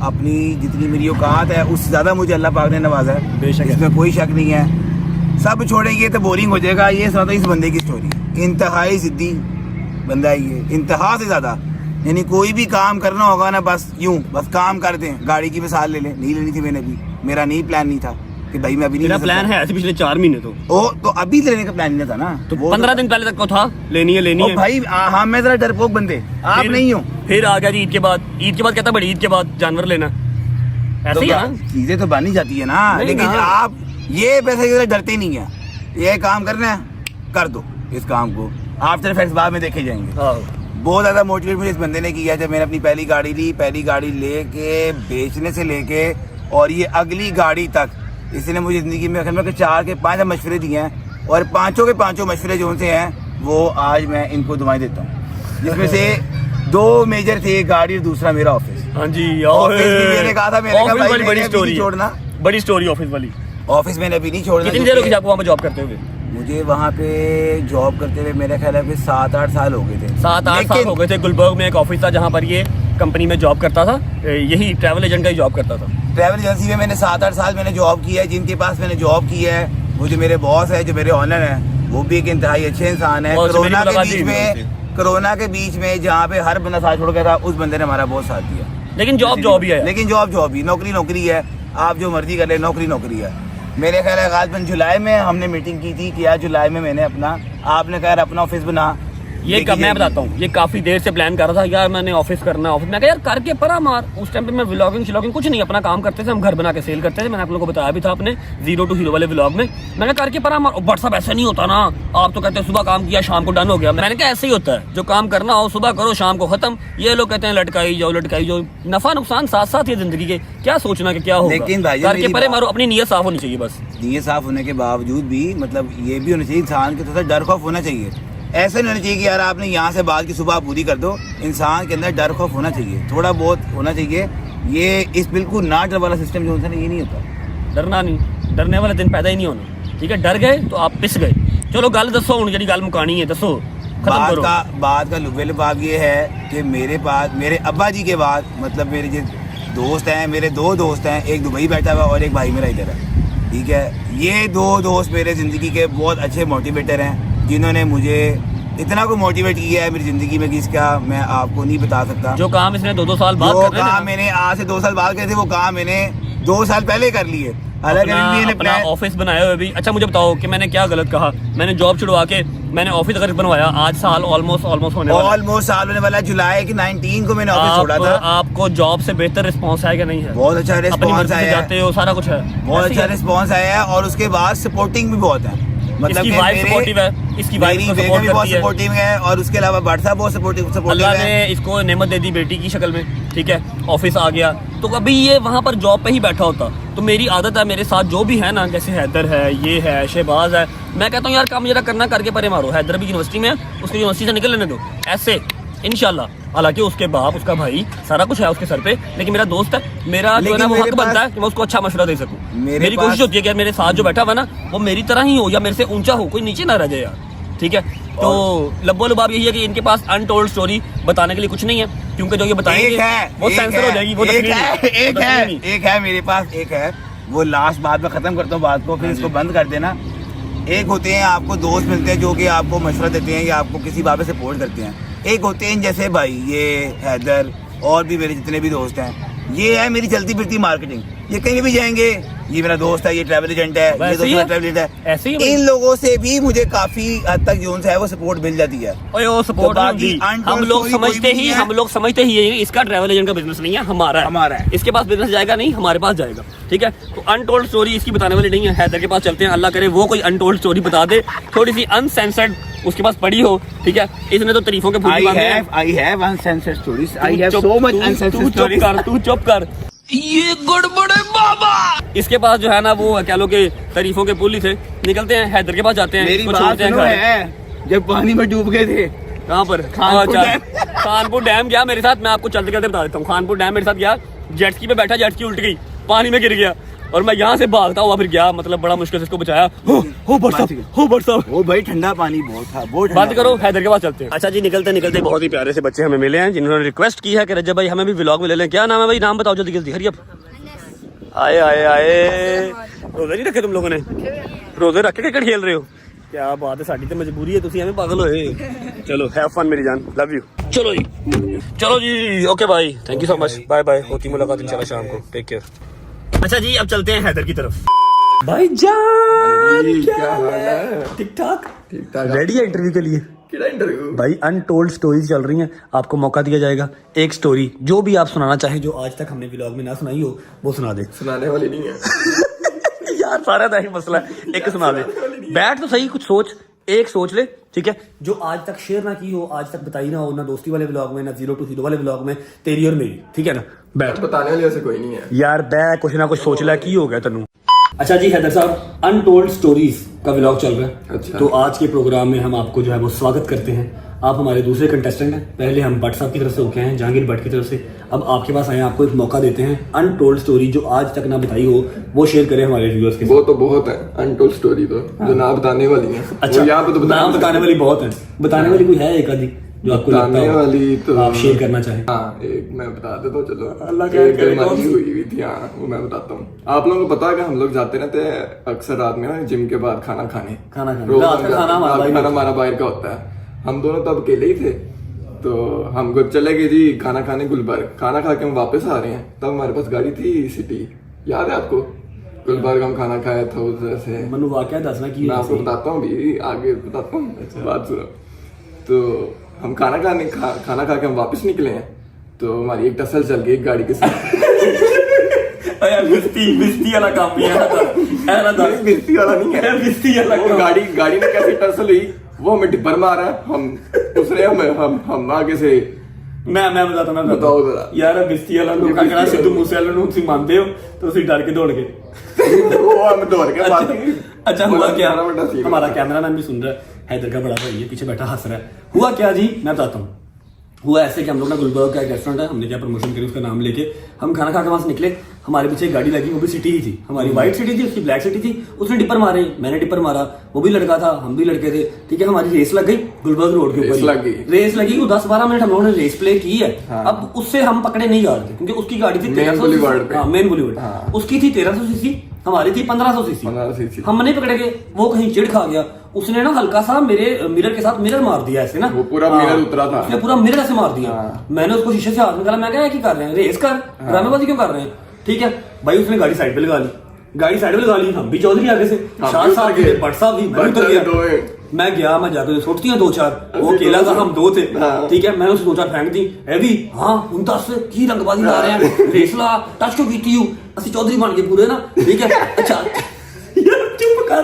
अपनी जितनी मेरी औकात है उससे ज़्यादा मुझे अल्लाह पाक ने नवाजा है, बेशक। इसमें कोई शक नहीं है। सब छोड़ेंगे तो बोरिंग हो जाएगा। ये सुना इस बंदे की स्टोरी, इंतहाई जिद्दी बंदा है ये, इंतहा से ज़्यादा। यानी कोई भी काम करना होगा ना, बस यूं बस काम कर दें। गाड़ी की मिसाल ले लें, नहीं लेनी थी मैंने भी, मेरा नहीं प्लान नहीं था कि भाई मैं अभी नहीं मेरा ले प्लान सकता। है ऐसे पिछले 4 महीने तो अभी लेने का प्लान नहीं था ना, तो वो 15 दिन पहले तक को था लेनी है ओ है। भाई हाँ, मैं जरा डरपोक बंदे, आप फिर- नहीं हो। फिर आ गया जी ईद के बाद। ईद के बाद कहता बड़ी ईद के बाद जानवर लेना, ऐसे ही है ना। चीजें तो बनी जाती है ना, नहीं लेकिन ना। आप ये पैसे डरते नहीं है। ये काम करना है कर दो, इस काम को आफ्टर इफेक्ट्स बाद में देखे जाएंगे। बहुत ज्यादा मोटिवेट मुझे इस बंदे ने किया जब मैंने अपनी पहली गाड़ी ली। पहली गाड़ी लेके बेचने से लेके और ये अगली गाड़ी तक इसने मुझे जिंदगी में 4 के 5 मशवरे दिए हैं, और पांचों के पांचों मशवरे जो उनसे हैं वो आज मैं इनको दुआएं देता हूँ। जिसमें से 2 मेजर थे, एक गाड़ी और दूसरा मेरा ऑफिस। हाँ जी, ऑफिस भी मैंने कहा था, मैंने कहा ऑफिस भाई वाली बड़ी मैंने अभी स्टोरी नहीं छोड़ना। बड़ी स्टोरी ऑफिस वाली। ऑफिस मैंने अभी नहीं छोड़ना। कितनी देर हो गई आपको वहाँ पे जॉब करते हुए? मुझे वहाँ पे जॉब करते हुए मेरे ख्याल है 7-8 साल हो गए थे। 7-8 साल हो गए थे। गुलबर्ग में एक ऑफिस था जहाँ पर ये कंपनी में जॉब करता था, यही ट्रैवल एजेंट का ही जॉब करता था। ट्रैवल एजेंसी में मैंने 7-8 साल मैंने जॉब किया है। जिनके पास मैंने जॉब की है, वो जो मेरे बॉस है, जो मेरे ऑनर है, वो भी एक इंतहाई अच्छे इंसान है। बहुत से मेरी कोरोना के मुलाकात बीच हुई में, कोरोना के बीच में जहाँ पे हर बंदा साथ छोड़ गया था, उस बंदे ने हमारा बहुत साथ दिया। लेकिन जॉब ही है। लेकिन जॉब ही, नौकरी है। आप जो मर्जी कर ले, नौकरी है। मेरे ख्याल है गालिबन जुलाई में हमने मीटिंग की थी कि यार जुलाई में मैंने अपना, आपने कहा अपना ऑफिस बना। ये कब मैं बताता हूँ, ये काफी देर से प्लान कर रहा था यार, मैंने ऑफिस करना ऑफिस। मैं कहा यार करके परा मार। उस टाइम पे मैं व्लॉगिंग कुछ नहीं, अपना काम करते थे, हम घर बना के सेल करते थे। मैंने आप लोगों को बताया भी था अपने 0 to Hero वाले व्लॉग में। मैंने करके परा मार। बट सब ऐसा नहीं होता ना, आप तो कहते हैं सुबह काम किया शाम को डन हो गया। मैंने कहा ऐसे ही होता है, जो काम करना हो सुबह करो शाम को खत्म। ये लोग कहते हैं लटकाई जाओ। नफा नुकसान साथ साथ ये जिंदगी के, क्या सोचना कि क्या होगा। लेकिन भाई करके परे मारो, अपनी नीयत साफ होनी चाहिए बस। नीयत साफ होने के बावजूद भी मतलब ये भी होना चाहिए इंसान के थोड़ा डर खौफ होना चाहिए। ऐसा नहीं होना चाहिए कि यार आपने यहाँ से बात की सुबह पूरी कर दो। इंसान के अंदर डर खौफ होना चाहिए, थोड़ा बहुत होना चाहिए। ये इस बिल्कुल ना डर वाला सिस्टम जो होता है ये नहीं होता। डरना नहीं, डरने वाले दिन पैदा ही नहीं होना, ठीक है। डर गए तो आप पिस गए। चलो गल दसो हुण, जी गल मुकानी है, दसो खत्म करो। बात का लुबे लबाब ये है कि मेरे पास मेरे अब्बा जी के बाद मतलब मेरे जो दोस्त हैं, मेरे 2 दोस्त हैं, एक दुबई बैठा हुआ और एक भाई मेरा इधर है, ठीक है। ये 2 दोस्त मेरे ज़िंदगी के बहुत अच्छे मोटिवेटर हैं, जिन्होंने मुझे इतना को मोटिवेट किया है मेरी ज़िंदगी में, जिसका मैं आपको नहीं बता सकता। जो काम इसने 2-2 साल बाद जो कर रहे थे काम ना, मैंने आज से 2 साल बाद करे थे, वो काम मैंने 2 साल पहले कर लिए। अपना ऑफिस बनाया हुआ भी। अच्छा मुझे बताओ कि मैंने क्या गलत कहा? मैंने जॉब छुड़वा के मैंने ऑफिस अगर बनवाया, आज साल ऑलमोस्ट होने वाला है। ऑलमोस्ट साल होने वाला। जुलाई की 19 को मैंने ऑफिस छोड़ा था। आपको जॉब से बेहतर रिस्पॉन्स आया क्या? नहीं है। बहुत अच्छा अपनी रिस्पॉन्स मर्जी से आया जाते हो, सारा कुछ है, बहुत ऐसे ही अच्छा है। रिस्पॉन्स आया है। और उसके बाद सपोर्टिंग भी बहुत है। मतलब इसकी कि वाइफ मेरे- सपोर्टिव है, इसकी वाइफ मेरी को बेगम सपोर्ट भी बहुत करती है। सपोर्टिव है, और उसके अलावा बड़सा बहुत सपोर्टिव अल्लाह है। ने इसको नेमत दे दी बेटी की शक्ल में, ठीक है। ऑफिस आ गया तो कभी ये वहाँ पर जॉब पे ही बैठा होता। तो मेरी आदत है, मेरे साथ जो भी है ना, जैसे हैदर है, ये है, शहबाज है, मैं कहता हूँ यार काम जरा करना करके परे मारो। हैदर भी यूनिवर्सिटी में है, उसको यूनिवर्सिटी से निकल लेने दो। ऐसे इंशाल्लाह। हालांकि उसके बाप, उसका भाई, सारा कुछ है उसके सर पे, लेकिन मेरा दोस्त है, मेरा जो है ना वो हक बनता है कि मैं उसको अच्छा मशवरा दे सकूं। मेरी कोशिश होती है कि मेरे साथ जो बैठा हुआ ना वो मेरी तरह ही हो या मेरे से ऊंचा हो, कोई नीचे ना रह जाए यार, ठीक है। तो लब्बो लबाब यही है कि इनके पास अनटोल्ड स्टोरी बताने के लिए कुछ नहीं है, क्योंकि जो ये बताएंगे वो सेंसर हो जाएगी। वो एक है मेरे पास, एक है वो लास्ट बात में खत्म करता हूँ बात को, फिर इसको बंद कर देना। एक होते हैं आपको दोस्त मिलते हैं जो कि आपको मशवरा देते हैं या आपको किसी बात पे सपोर्ट करते हैं। एक होते हैं जैसे भाई ये हैदर और भी मेरे जितने भी दोस्त हैं, ये है मेरी चलती फिरती मार्केटिंग। ये कहीं भी जाएंगे, ये मेरा दोस्त है, ये ट्रैवल एजेंट है, ये दोस्त ट्रैवल एजेंट है, ऐसे ही इन लोगों से भी मुझे काफी हद तक जो है वो सपोर्ट मिल जाती है। वो सपोर्ट हम लोग समझते ही है इसका ट्रैवल एजेंट का बिजनेस नहीं है, हमारा है। इसके पास बिजनेस जाएगा नहीं, हमारे पास जाएगा, ठीक है। तो अनटोल्ड स्टोरी इसकी बताने वाली नहीं है। हैदर के पास चलते हैं, अल्लाह करे वो कोई अनटोल्ड स्टोरी बता दे, थोड़ी सी अनसेंसर्ड उसके पास पड़ी हो, ठीक है। इसने तो तारीफों के फूल बांधे हैं। I have uncensored stories. I have so much uncensored stories. तू चुप कर, ये गड़बड़ है बाबा। इसके पास जो है ना वो कह लो कि तारीफों के पुल ही थे। निकलते हैं हैदर के पास जाते हैं। मेरी बात सुनो है, जब पानी में डूब गए थे कहाँ पर? खानपुर डैम गया मेरे साथ, मैं आपको चलते चलते बता देता हूँ। खानपुर डैम मेरे साथ गया, जेटस्की पे बैठा, जेटस्की उल्ट गई, पानी में गिर गया और मैं यहाँ से भागता हुआ फिर गया, मतलब बड़ा मुश्किल से इसको बचाया। हो भाई ठंडा पानी बहुत था, बहुत बात करो, हैदर के पास चलते हैं। अच्छा जी, निकलते निकलते बहुत ही प्यारे से बच्चे हमें मिले हैं जिन्होंने रिक्वेस्ट की है कि रज्जब भाई हमें भी व्लॉग में ले लें। क्या नाम है भाई? नाम बताओ जल्दी जल्दी, हरी अप। आए आए आए, रोजे नहीं रखे तुम लोगों ने? रोजे रख के क्रिकेट खेल रहे हो? क्या बात है, साड़ी तो मजबूरी है, तुसी हमें पागल होए। चलो हैव फन मेरी जान, लव यू। चलो जी, ओके भाई, thank you so much, bye bye, होती मुलाकात इंशाल्लाह शाम को, टेक केयर। अच्छा जी, अब चलते हैं हैदर की तरफ। भाई जान क्या हाल है? ठीक ठाक रेडी है इंटरव्यू के लिए? इंटरव्यू भाई, अनटोल्ड स्टोरीज चल रही हैं, आपको मौका दिया जाएगा। एक स्टोरी जो भी आप सुनाना चाहें, जो आज तक हमने व्लॉग में ना सुनाई हो, वो सुना दे। सुनाने वाली नहीं है यार, सारा था ही मसला, एक सुना दे। बैठ तो सही, कुछ सोच, एक सोच ले, ठीक है, जो आज तक शेयर ना की हो, आज तक बताई ना हो, ना दोस्ती वाले व्लॉग में, ना 0 to 0 वाले व्लॉग में, तेरी और मेरी, ठीक है ना। बैठ, बताने वाली ऐसे कोई नहीं है यार, बैठ, कुछ ना कुछ सोच ला, की हो गया तेनू। अच्छा जी हैदर साहब, अनटोल्ड स्टोरीज का व्लॉग चल रहा है। अच्छा। तो आज के प्रोग्राम में हम आपको जो है वो स्वागत करते हैं। आप हमारे दूसरे कंटेस्टेंट हैं, पहले हम भट्ट साहब की तरफ से होके हैं, जहांगीर भट्ट की तरफ से। अब आपके पास आए, आपको एक मौका देते हैं, अनटोल्ड स्टोरी जो आज तक ना बताई हो वो शेयर करें हमारे व्यूअर्स के साथ। वो तो बहुत है अनटोल्ड स्टोरी, तो जो ना बताने वाली है। अच्छा, यहाँ पे तो नाम बताने वाली बहुत है, बताने वाली कोई है एक आधी जो आपको बताने वाली तो आप शेयर करना चाहें? हाँ, एक मैं बता देता हूँ, चलो। अल्लाह क्या करे, कौन सी? हुई थी, हाँ, वो मैं बताता हूँ। आप लोगों को पता है कि हम लोग जाते रहते हैं अक्सर रात में ना जिम के बाद खाना खाने रोज खाना हमारा बाहर का होता है। हम दोनों तब अकेले ही थे, तो हम चले गए जी खाना खाने गुलबर्ग। खाना खा के हम वापस आ रहे हैं, तब हमारे पास गाड़ी थी सिटी, याद है आपको? गुलबर्ग हम खाना खाया था उधर से। मनु वाकया दसना की मैं आपको बताता हूँ, भी आगे बताता हूँ। अच्छा, बात सुनो। तो हम खाना खा के हम वापस निकले हैं, तो हमारी एक टसल चल गई एक गाड़ी के साथ। बिस्ती वाला काम बिस्ती वाला नहीं है, बिस्ती वाला वो गाड़ी ने कैसे टसल हुई, वो हमें टिप्पर मारा, हम दूसरे हम आगे से। मैं बताता हूं, बताओ जरा यार। बिस्ती वाला लोग कहना सिद्धू मूसेवाले ਨੂੰ ਤੁਸੀਂ ਮੰਨਦੇ ਹੋ तो ਤੁਸੀਂ डर के दौड़ गए। वो हम दौड़ के बात। अच्छा, हुआ क्या? हमारा कैमरामैन भी सुन रहा है, हैदर का बड़ा भाई है, पीछे बैठा हंस रहा है। हुआ क्या जी, मैं बताता हूँ। हुआ ऐसे कि हम लोग ना गुलबर्ग का एक रेस्टोरेंट है, हमने क्या प्रमोशन करी उसका नाम लेके, हम खाना खा के वहां से निकले। हमारे पीछे एक गाड़ी लगी, वो भी सिटी ही थी, हमारी व्हाइट सिटी थी, उसकी ब्लैक सिटी थी। उसने डिपर मारे, मैंने डिपर मारा, वो भी लड़का था, हम भी लड़के थे, ठीक है। हमारी रेस लग गई गुलबर्ग रोड के ऊपर, रेस लगी। वो 10-12 मिनट हम लोगों ने रेस प्ले की है। अब उससे हम पकड़े नहीं जा रहे थे, क्योंकि उसकी गाड़ी थी मेन बुलेवार्ड, उसकी थी 1300 सीसी, हमारी थी 1500 सीसी। हम नहीं पकड़े गए, वो कहीं चिढ़ खा गया, उसने ना हल्का सा मेरे मिरर के साथ मिरर मार दिया ऐसे ना, वो पूरा मिरर उतरा था, उसने पूरा मिरर ऐसे मार दिया। मैंने उसको शीशे से हाथ निकाला, मैं क्या कर रहे हैं, रेस कर, ड्रामेबाजी क्यों कर रहे हैं, ठीक है भाई। उसने गाड़ी साइड पे लगा ली, हम भी चौधरी आगे से, शाह साहब भी, भट्ट साहब भी, मैं गया, मैं जाकर छोड़ती 2-4, वो अकेला था, हम 2 थे, ठीक है। मैंने उसे 2-4 फेंक दी, है भी हाँ 49 की रंगबाजी ला रहे हैं, रेस ला टच क्यों कीती हूं, असि चौधरी बन गए पूरे ना, ठीक है। अच्छा चुप कर,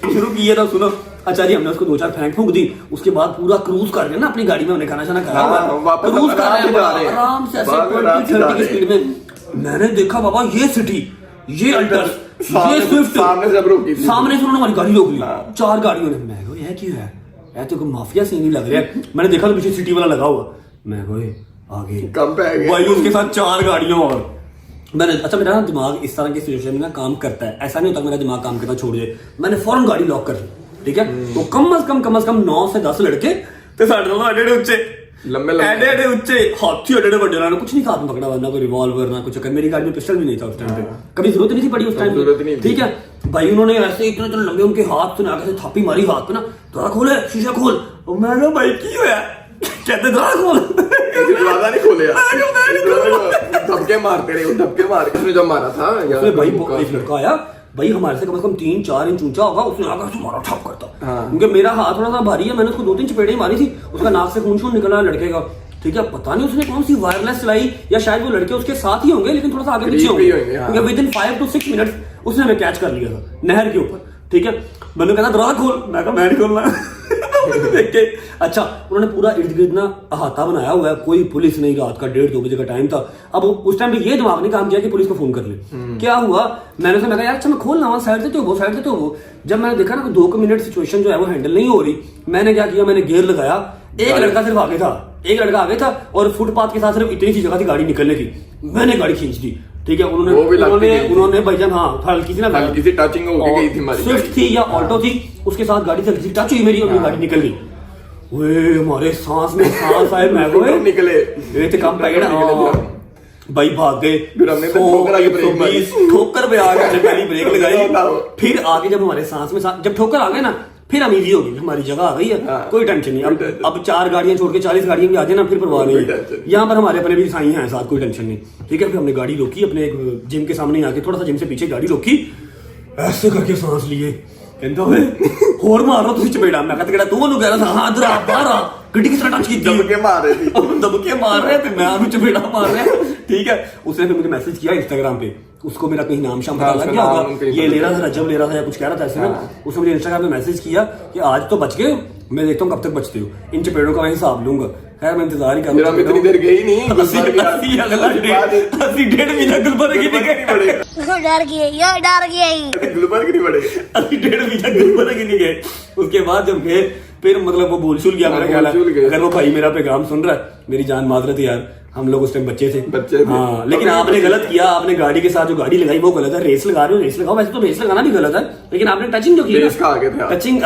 शुरू किया था, सुनो। अच्छा जी, हमने उसको 2-4 फूंक दी, उसके बाद पूरा क्रूज कर रहे ना अपनी गाड़ी में, हमने खाना खाया, क्रूज कर रहे हैं आराम से ऐसे 20-30 की स्पीड में। मैंने देखा बाबा, ये सिटी, ये अल्टस, ये स्विफ्ट सामने से उन्होंने हमारी गाड़ी रोक ली, 4 गाड़ियों ने। मैं ये क्यों है, ऐसे कोई माफिया सीन ही लग रहा है। मैंने देखा तो पीछे सिटी वाला लगा हुआ, मैं कोई आगे कम पे आ गया भाई उसके साथ 4 गाड़ियां और मैंने अच्छा मेरा ना दिमाग इस तरह की सिचुएशन में ना काम करता है, ऐसा नहीं होता मेरा दिमाग काम करना छोड़ दे, मैंने फौरन गाड़ी लॉक कर दी, ठीक है। तो कम से कम 9 से 10 लड़के ते साढ़े तो एडे ऊंचे लंबे एडे ऊंचे हाथी एडे बड़े ना कुछ नहीं हाथ में पकड़ा हुआ, ना कोई रिवॉल्वर ना कुछ, मेरी गाड़ी में पिस्टल भी नहीं था उस टाइम पे, कभी जरूरत नहीं थी पड़ी उस टाइम पे, ठीक है भाई। उन्होंने ऐसे इतने लंबे उनके हाथ से आगे से थापी मारी हाथ पे ना, दरवाजा खोले शीशा खोल, और मैं कहा भाई की होया, कहते दरवाजा खोल, दरवाजा नहीं खोले यार, धक्के मारते रहे, धक्के मार के उसने जब मारा था यार भाई एक लड़का आया भाई हमारे से कम 3-4 इंच ऊंचा होगा, उसने आकर से मारा ठप करता, क्योंकि मेरा हाथ थोड़ा सा भारी है, मैंने उसको 2-3 चपेड़े ही मारी थी, उसका नाक से खून निकला लड़के का, ठीक है। पता नहीं उसने कौन सी वायरलेस चलाई, या शायद वो लड़के उसके साथ ही होंगे लेकिन थोड़ा सा आगे पीछे होंगे, विदिन 5 to 6 मिनट्स उसने हमें कैच कर लिया था नहर के ऊपर, ठीक है। मैंने कहा दरवाजा खोल, मैं कहा मैं नहीं खोलना देख के अच्छा उन्होंने पूरा इर्द गिर्द ना अहाता बनाया हुआ है, कोई पुलिस नहीं, रात का 1:30-2 बजे का टाइम था। अब उस टाइम पे ये दिमाग नहीं काम किया कि पुलिस को फोन कर ले, क्या हुआ मैंने कहा यार अच्छा मैं खोल रहा हूँ, साइड से तो वो जब मैंने देखा ना 2 मिनट सिचुएशन जो है वो हैंडल नहीं हो रही, मैंने क्या किया, मैंने गियर लगाया, एक लड़का सिर्फ आगे था और फुटपाथ के साथ सिर्फ इतनी सी जगह थी गाड़ी निकलने की, मैंने गाड़ी खींच दी, ठीक है। उन्होंने भाईजान हाँ हल्की सी ना टचिंग हो गई थी हमारी, स्विफ्ट थी या ऑल्टो थी, उसके साथ गाड़ी से टच हुई मेरी और गाड़ी निकल गई। वे हमारे सांस में सांस आए, मैं को निकले ये तो काम पड़ गया भाई, भाग गए, ठोकर पे आ गए, पहली ब्रेक लगाई, फिर आगे जब हमारे सांस में जब ठोकर आ गए ना फिर हम इजी हो गई, हमारी जगह आ गई है, कोई टेंशन नहीं। अब 4 गाड़ियां छोड़ के 40 गाड़ियां भी आ जाए ना फिर परवाह नहीं है, यहाँ पर हमारे अपने भी साई हैं साथ, कोई टेंशन नहीं, ठीक है। फिर हमने गाड़ी रोकी अपने जिम के सामने आके, थोड़ा सा जिम से पीछे गाड़ी रोकी, ऐसे करके सांस लिए, कहता होर मारो तुम चपेड़ा, मैं कहता तू कह रहा था हाँ इधर आ बाहर आ, गड्डी की तरह टच की दबके मार रहे थे मैं अभी चपेड़ा मार रहा, ठीक है। उसने फिर मुझे मैसेज किया इंस्टाग्राम पे, उसको मेरा कहीं नाम शाम पता लग गया होगा, ये ले रहा था रजब ले रहा था या कुछ कह रहा था ऐसे ना, उसने मुझे इंस्टाग्राम पे मैसेज किया कि आज तो बच गए, मैं देखता हूँ कब तक बचते हो, इन चपेड़ों का मैं हिसाब लूंगा। खैर मैं इंतजार ही कर रहा हूँ, इतनी देर गई नहीं, 1.5 महीना गुलबर्ग ही नहीं गए, डर गया गुलबर्ग नहीं पड़े, 1.5 महीना गुलबर्ग ही नहीं गए। उसके बाद जब गए फिर मतलब वो बोल शुल गया, मेरा ख्याल है अगर वो भाई मेरा पैगाम सुन रहा है मेरी जान माजरत यार, हम लोग उस टाइम बच्चे थे हाँ, लेकिन आपने गलत किया, आपने गाड़ी के साथ जो गाड़ी लगाई वो गलत है, रेस लगा रहे हो रेस लगाओ, वैसे तो रेस लगाना भी गलत है, लेकिन आपने टचिंग जो की टचिंग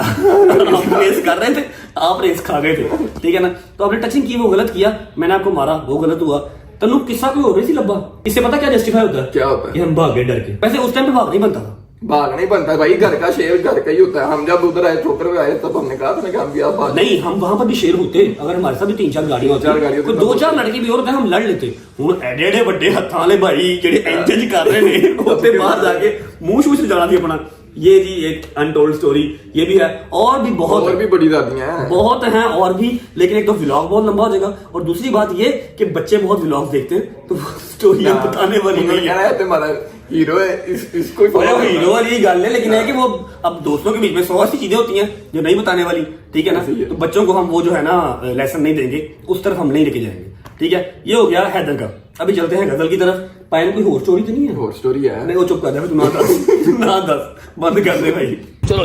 रेस कर रहे थे आप रेस खा गए थे, ठीक है ना। तो आपने टचिंग की वो गलत किया, मैंने आपको मारा वो गलत हुआ, तनु किस्सा कोई हो रही थी लब्बा, इससे पता क्या जस्टिफाई होता है, क्या होता है, हम भाग गए डर के, वैसे उस टाइम पे भाग नहीं बनता था, भाग नहीं बनता भाई, घर का शेर घर का ही होता है। हम जब उधर आए ठोकर में आए तब हमने कहा था कि हम भी आप नहीं, हम वहां पर भी शेर होते, अगर हमारे साथ भी 3-4 गाड़ियां होती, कोई 2-4 लड़के भी और होते हम लड़ लेते। हुन एडे बड़े हत्थां वाले भाई जेडे एंजज कर रहे ने होते बाहर जाके मुंह शूछ जाना थी अपना, ये जी एक अनटोल्ड स्टोरी ये भी है, और भी बहुत और भी बड़ी दादियां हैं, बहुत हैं और भी, लेकिन एक तो व्लॉग बहुत लंबा हो जाएगा, और दूसरी बात ये कि बच्चे बहुत व्लॉग देखते हैं तो स्टोरियां बताने वाली नहीं है, हमारा हीरो है इसको हीरो वाली गल है, लेकिन है कि वो अब दोस्तों के बीच में 100 ऐसी चीजें होती हैं जो नहीं बताने वाली, ठीक है ना। तो बच्चों को हम वो जो है ना लेसन नहीं देंगे, उस तरफ हम नहीं लेके जाएंगे, ठीक है। ये हो गया हैदर का, अभी चलते हैं गजल की तरफ। पायल कोई होर स्टोरी तो नहीं है, होर स्टोरी है नहीं वो चुप कर दे, तू ना दस बंद कर दे भाई, चलो।